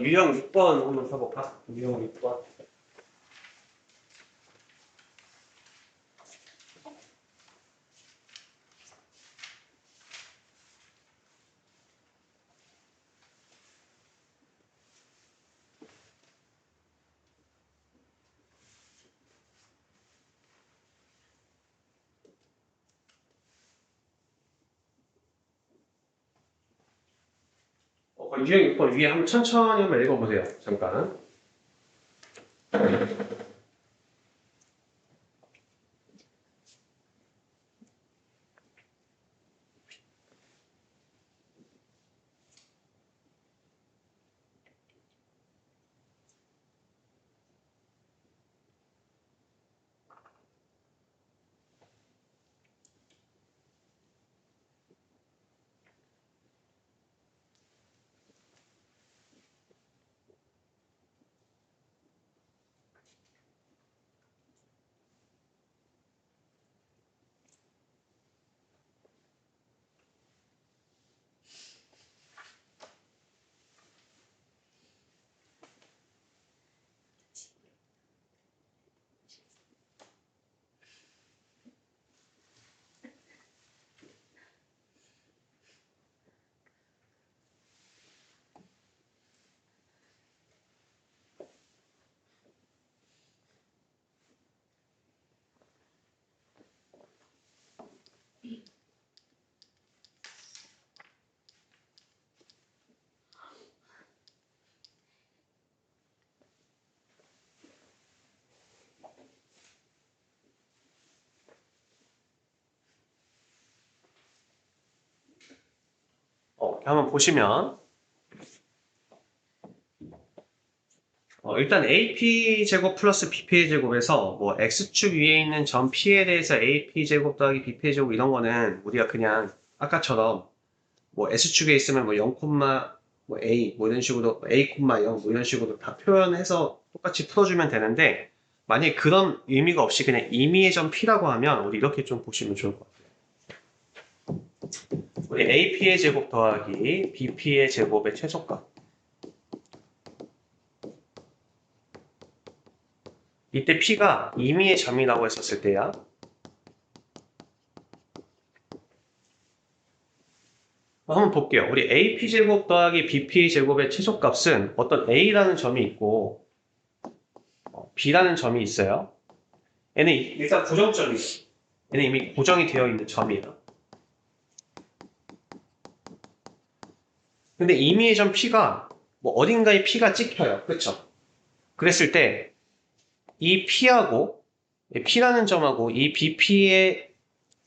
유형 6번 한번 써볼까? 유형 6번. 유형 6번 위에 한번 천천히 한번 읽어보세요. 잠깐. 한번 보시면 일단 AP 제곱 플러스 BP의 제곱에서 뭐 X축 위에 있는 점 P에 대해서 AP 제곱 더하기 BP의 제곱 이런 거는 우리가 그냥 아까처럼 뭐 S축에 있으면 뭐 0, 뭐 A 뭐 이런 식으로 A, 0 뭐 이런 식으로 다 표현해서 똑같이 풀어주면 되는데 만약에 그런 의미가 없이 그냥 임의의 점 P라고 하면 우리 이렇게 좀 보시면 좋을 것 같아요. 우리 AP의 제곱 더하기 BP의 제곱의 최소값. 이때 P가 임의의 점이라고 했었을 때야. 한번 볼게요. 우리 AP 제곱 더하기 BP 제곱의 최소값은 어떤 A라는 점이 있고 B라는 점이 있어요. 얘는 일단 고정점이에요. 얘는 이미 고정이 되어 있는 점이에요. 근데 임의의 점 P가 뭐 어딘가에 P가 찍혀요. 그쵸? 그랬을 때 이 P하고 P라는 점하고 이 BP의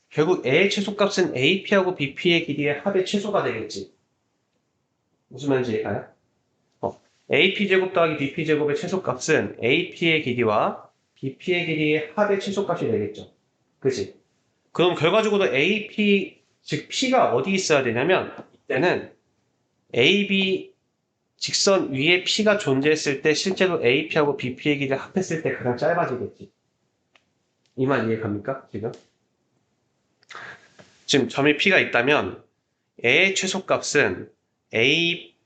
결국 A의 최소값은 AP하고 BP의 길이의 합의 최소가 되겠지. 무슨 말인지 이해가요? AP 제곱 더하기 BP 제곱의 최소값은 AP의 길이와 BP의 길이의 합의 최소값이 되겠죠. 그지? 그럼 결과적으로 AP, 즉 P가 어디 있어야 되냐면 이때는 AB 직선 위에 P가 존재했을 때 실제로 AP하고 BP의 길이를 합했을 때 가장 짧아지겠지. 이 말 이해 갑니까? 지금 점이 P가 있다면 A의 최소값은 A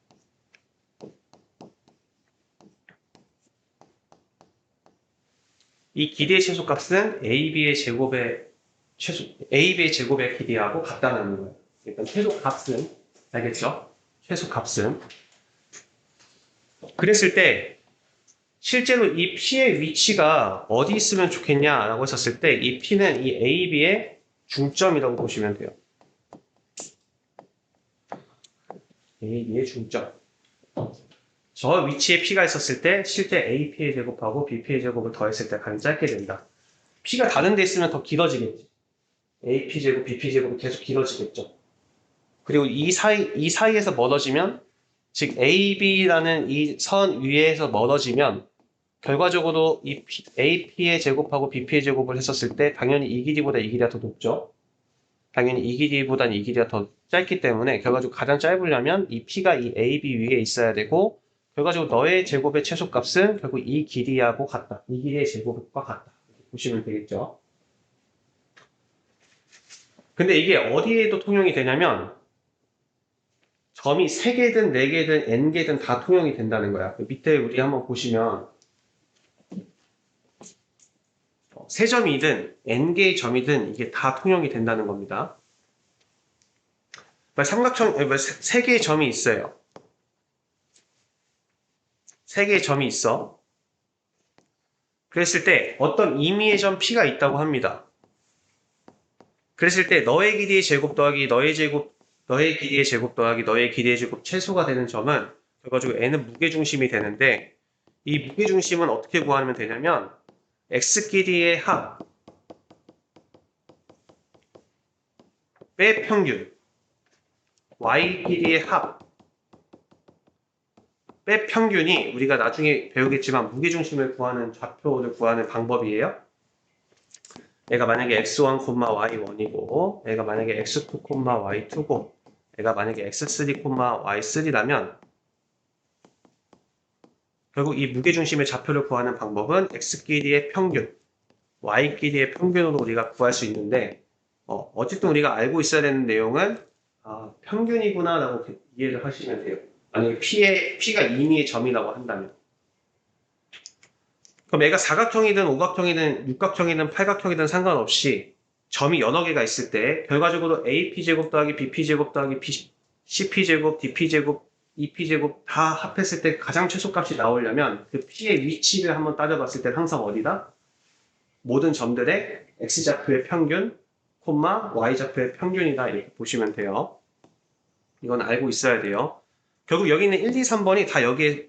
이 길이의 최소값은 AB의 제곱의 길이하고 같다는 거예요. 일단 최소값은 알겠죠? 최소값은 그랬을 때 실제로 이 P의 위치가 어디 있으면 좋겠냐라고 했었을 때 이 P는 이 AB의 중점이라고 보시면 돼요. AB의 중점. 저 위치에 P가 있었을 때 실제 AP의 제곱하고 BP의 제곱을 더했을 때 가장 짧게 된다. P가 다른 데 있으면 더 길어지겠지. AP 제곱, BP 제곱이 계속 길어지겠죠. 그리고 이 사이에서 멀어지면, 즉 AB라는 이 선 위에서 멀어지면 결과적으로 이 AP의 제곱하고 BP의 제곱을 했었을 때 당연히 이 길이보다 이 길이가 더 높죠. 당연히 이 길이보다는 이 길이가 더 짧기 때문에 결과적으로 가장 짧으려면 이 P가 이 AB 위에 있어야 되고, 결과적으로 너의 제곱의 최소값은 결국 이 길이하고 같다. 이 길이의 제곱과 같다. 이렇게 보시면 되겠죠. 근데 이게 어디에도 통용이 되냐면 점이 3개든 4개든 n개든 다 통용이 된다는 거야. 밑에 우리 한번 보시면 세 점이든 n개의 점이든 이게 다 통용이 된다는 겁니다. 삼각형 3개의 점이 있어요. 3개의 점이 있어. 그랬을 때 어떤 임의의 점 P가 있다고 합니다. 그랬을 때 너의 길이의 제곱 더하기 너의 길이의 제곱 더하기 너의 길이의 제곱 최소가 되는 점은 결과적으로 n은 무게중심이 되는데, 이 무게중심은 어떻게 구하면 되냐면 x 길이의 합 빼 평균, y 길이의 합 빼 평균이 우리가 나중에 배우겠지만 무게중심을 구하는 좌표를 구하는 방법이에요. 얘가 만약에 x1, y1이고 얘가 만약에 x2, y2고 얘가 만약에 x3, y3라면 결국 이 무게중심의 좌표를 구하는 방법은 x끼리의 평균, y끼리의 평균으로 우리가 구할 수 있는데, 어쨌든 우리가 알고 있어야 되는 내용은 평균이구나 라고 이해를 하시면 돼요. 만약에 P가 임의의 점이라고 한다면. 그럼 얘가 사각형이든 오각형이든 육각형이든 팔각형이든 상관없이 점이 여러 개가 있을 때 결과적으로 AP제곱 더하기 BP제곱 더하기 CP제곱, DP제곱, EP제곱 다 합했을 때 가장 최소값이 나오려면 그 P의 위치를 한번 따져봤을 때 항상 어디다? 모든 점들의 X좌표의 평균, Y좌표의 평균이다 이렇게 보시면 돼요. 이건 알고 있어야 돼요. 결국 여기 있는 1, 2, 3번이 다 여기에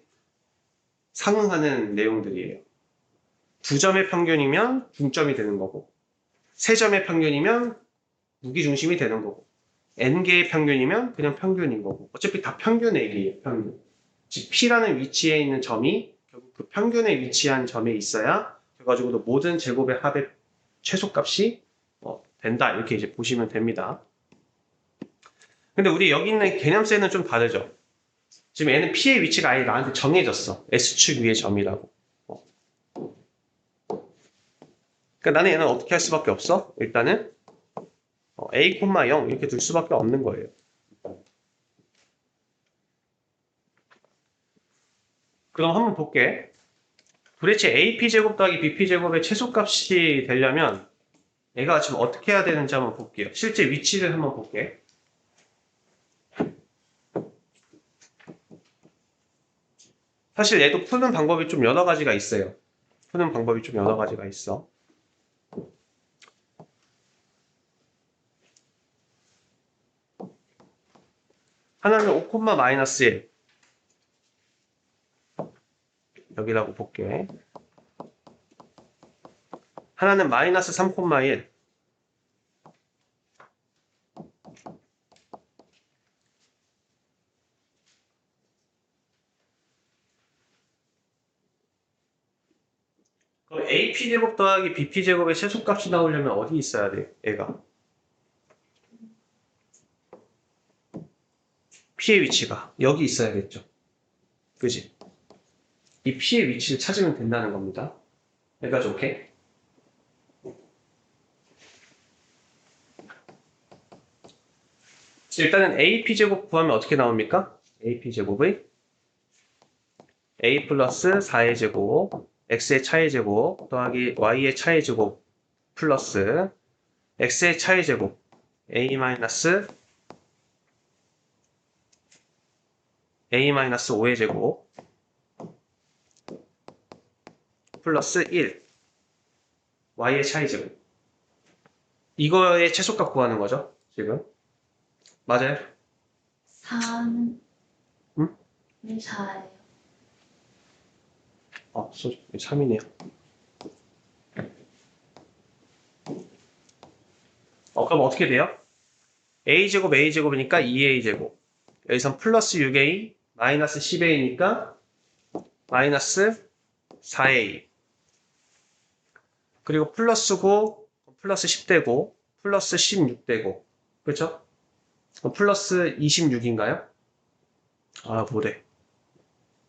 상응하는 내용들이에요. 2점의 평균이면 중점이 되는 거고 3점의 평균이면 무기중심이 되는 거고 n개의 평균이면 그냥 평균인 거고 어차피 다 평균의 얘기예요. 평균. 즉 P라는 위치에 있는 점이 결국 그 평균에 위치한 점에 있어야 그래가지고 모든 제곱의 합의 최소값이 된다 이렇게 이제 보시면 됩니다. 근데 우리 여기 있는 개념세는 좀 다르죠. 지금 얘는 P의 위치가 아예 나한테 정해졌어. S축 위의 점이라고. 그러니까 나는 얘는 어떻게 할 수밖에 없어? 일단은 A, 0 이렇게 둘 수밖에 없는 거예요. 그럼 한번 볼게. 도대체 AP제곱 더하기 BP제곱의 최소값이 되려면 얘가 지금 어떻게 해야 되는지 한번 볼게요. 실제 위치를 한번 볼게. 사실 얘도 푸는 방법이 좀 여러 가지가 있어요. 푸는 방법이 좀 여러 가지가 있어. 하나는 5,-1 여기라고 볼게. 하나는 마이너스 3,1 그럼 AP제곱 더하기 BP제곱의 최소값이 나오려면 어디 있어야 돼? 얘가 P의 위치가 여기 있어야겠죠. 그지? 이 P의 위치를 찾으면 된다는 겁니다. 여기까지 오케이? 일단은 AP제곱 구하면 어떻게 나옵니까? AP제곱의 A 플러스 4의 제곱, X의 차의 제곱, 더하기 Y의 차의 제곱, 플러스 X의 차의 제곱, A 마이너스 5의 제곱, 플러스 1, Y의 차의 제곱. 이거의 최소값 구하는 거죠, 지금. 맞아요? 4는 응? 4예요. 소주 3이네요. 그럼 어떻게 돼요? a제곱 a제곱이니까 2a제곱. 여기선 플러스 6a 마이너스 10a니까 마이너스 4a. 그리고 플러스 9 플러스 10되고 플러스 16되고 그렇죠? 플러스 26인가요? 뭐래.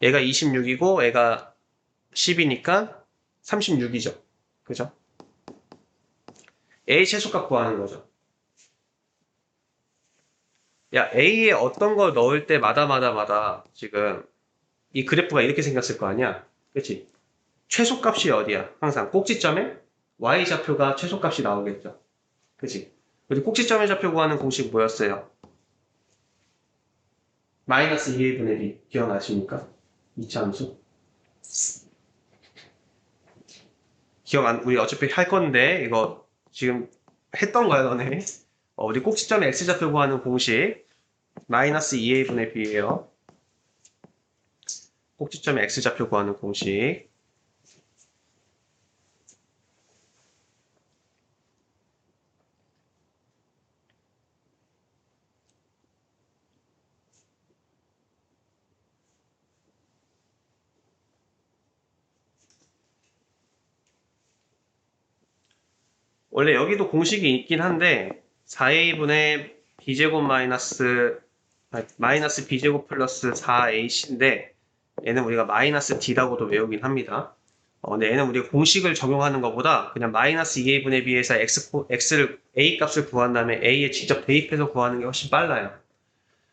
얘가 26이고 얘가 10이니까 36이죠. 그죠? A 최소값 구하는 거죠. 야, A에 어떤 걸 넣을 때마다 지금 이 그래프가 이렇게 생겼을 거 아니야? 그치? 최소값이 어디야? 항상 꼭지점에 Y좌표가 최소값이 나오겠죠. 그치? 그리고 꼭지점의 좌표 구하는 공식 뭐였어요? 마이너스 2a분의 b. 기억나십니까? 이차함수. 우리 어차피 할 건데, 이거 지금 했던 거야, 너네. 우리 꼭지점의 x좌표 구하는 공식. 마이너스 2a분의 b예요. 꼭지점의 x좌표 구하는 공식. 원래 여기도 공식이 있긴 한데 4a분의 b제곱 마이너스 b제곱 플러스 4ac인데 얘는 우리가 마이너스 d라고도 외우긴 합니다. 근데 얘는 우리가 공식을 적용하는 것보다 그냥 마이너스 2a분의 b에서 x를 a 값을 구한 다음에 a에 직접 대입해서 구하는 게 훨씬 빨라요.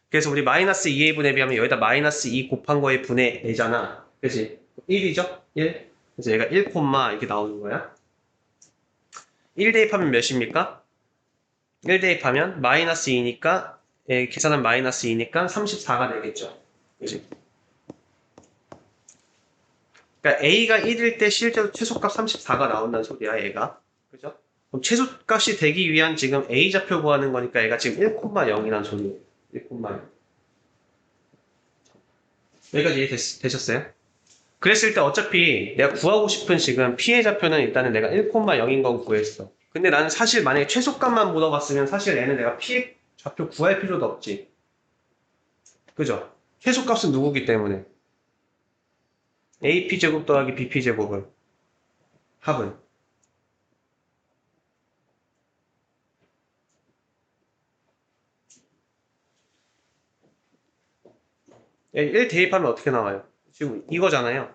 그래서 우리 마이너스 2a분의 b 하면 여기다 마이너스 2 곱한 거에 분의 내잖아. 그치? 1이죠? 1. 그래서 얘가 1, 이렇게 나오는 거야. 1 대입하면 몇입니까? 1 대입하면 마이너스 2니까 계산은 마이너스 2니까 34가 되겠죠. 그치? 그러니까 A가 1일 때 실제로 최소값 34가 나온다는 소리야, 얘가. 그죠? 그럼 최소값이 되기 위한 지금 A 좌표 구하는 거니까 얘가 지금 1,0이라는 소리예요. 1,0. 여기까지 이해되셨어요? 그랬을 때 어차피 내가 구하고 싶은 지금 피해 좌표는 일단은 내가 1,0인 건 구했어. 근데 나는 사실 만약에 최소값만 물어봤으면 사실 얘는 내가 피해 좌표 구할 필요도 없지. 그죠? 최소값은 누구기 때문에. AP제곱 더하기 BP제곱은 합은 1 대입하면 어떻게 나와요? 지금 이거잖아요.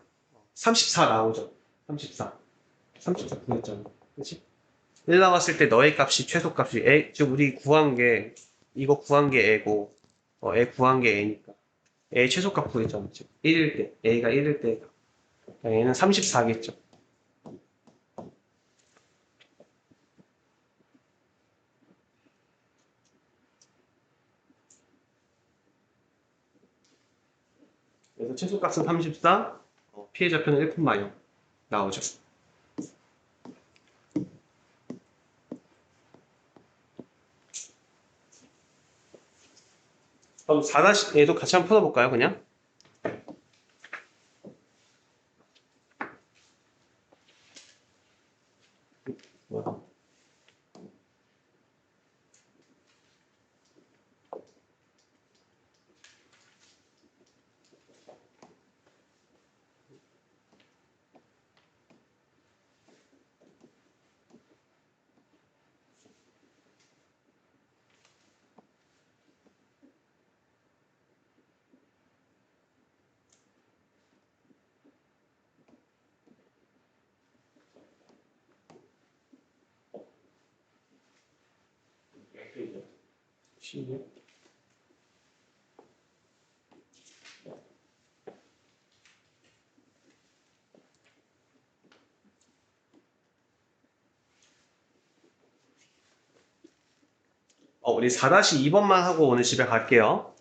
34 나오죠. 34. 34 구했잖아. 그치? 1 나왔을 때 너의 값이 최소값이 지금 우리 구한 게 이거 구한 게 A고 A 구한 게 A니까 A 최소값 구했잖아. 지금 1일 때 A가 1일 때 얘는 34겠죠. 그래서 최소값은 34, 피해 좌표는 1,0 나오죠. 그럼 4-얘도 같이 한번 풀어볼까요, 그냥? 뭐야? 우리 4-2번만 하고 오늘 집에 갈게요.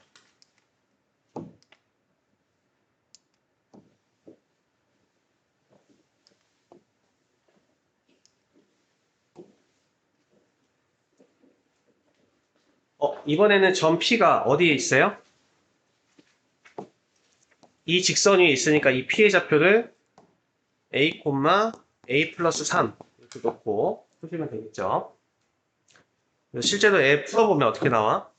이번에는 점 P가 어디에 있어요? 이 직선 위에 있으니까 이 P의 좌표를 a, a 플러스 3 이렇게 놓고 푸시면 되겠죠. 실제로 애 풀어보면 어떻게 나와?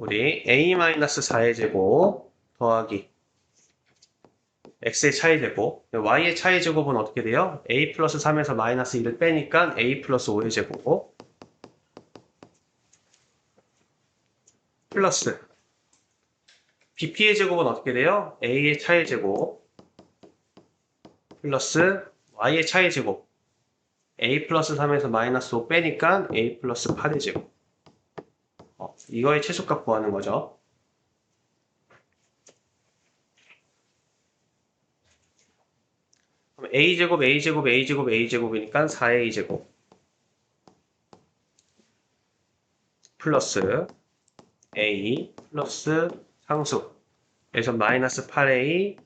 우리 a-4의 제곱 더하기 x의 차이 제곱, y의 차이 제곱은 어떻게 돼요? a 플러스 3에서 마이너스 1을 빼니까 a 플러스 5의 제곱 플러스 bp의 제곱은 어떻게 돼요? a의 차이 제곱 플러스 y의 차이 제곱 a 플러스 3에서 마이너스 5 빼니까 a 플러스 8의 제곱 이거의 최소값 구하는 거죠. 그럼 a제곱, a제곱, a제곱, a제곱이니까 4a제곱 플러스 a 플러스 상수 그래서 마이너스 8a,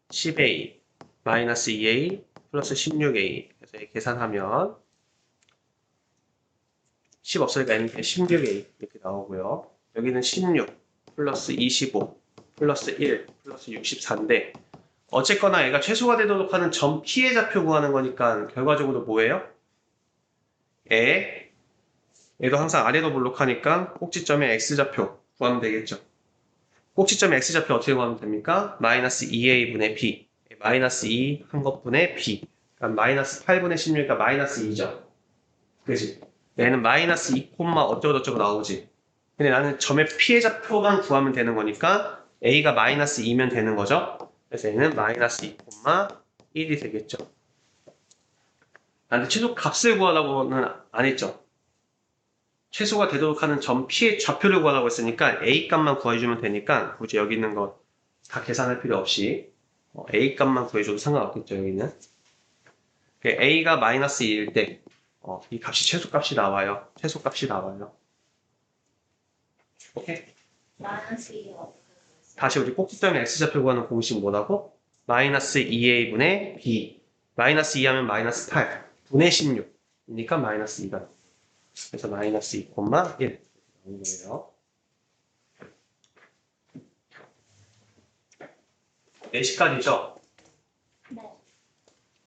10a, 마이너스 2a 플러스 16a 그래서 계산하면 10 없으니까 n은 16a 이렇게 나오고요. 여기는 16 플러스 25 플러스 1 플러스 64인데 어쨌거나 얘가 최소가 되도록 하는 점 P의 좌표 구하는 거니까 결과적으로 뭐예요? 얘도 항상 아래로 볼록하니까 꼭지점의 X좌표 구하면 되겠죠. 꼭지점의 X좌표 어떻게 구하면 됩니까? 마이너스 2A분의 B 마이너스 2 한 것분의 B 그러니까 마이너스 8분의 16이니까 마이너스 2죠. 그지? 얘는 마이너스 2, 어쩌고저쩌고 나오지. 근데 나는 점의 P의 좌표만 구하면 되는 거니까 A가 마이너스 2면 되는 거죠. 그래서 얘는 마이너스 2, 1이 되겠죠. 나한테 최소 값을 구하라고는 안 했죠. 최소가 되도록 하는 점 P의 좌표를 구하라고 했으니까 A 값만 구해주면 되니까 굳이 여기 있는 거 다 계산할 필요 없이 A 값만 구해줘도 상관없겠죠. 여기는 A가 마이너스 2일 때 이 값이 최소값이 나와요. 최소값이 나와요. 오케이? 마이너스 2가 다시 우리 꼭지점의 X좌표 구하는 공식 뭐라고? 마이너스 2A분의 B 마이너스 2 하면 마이너스 8 분의 16이니까 마이너스 2가 그래서 마이너스 2, 1 나오는 거예요. 4시까지죠?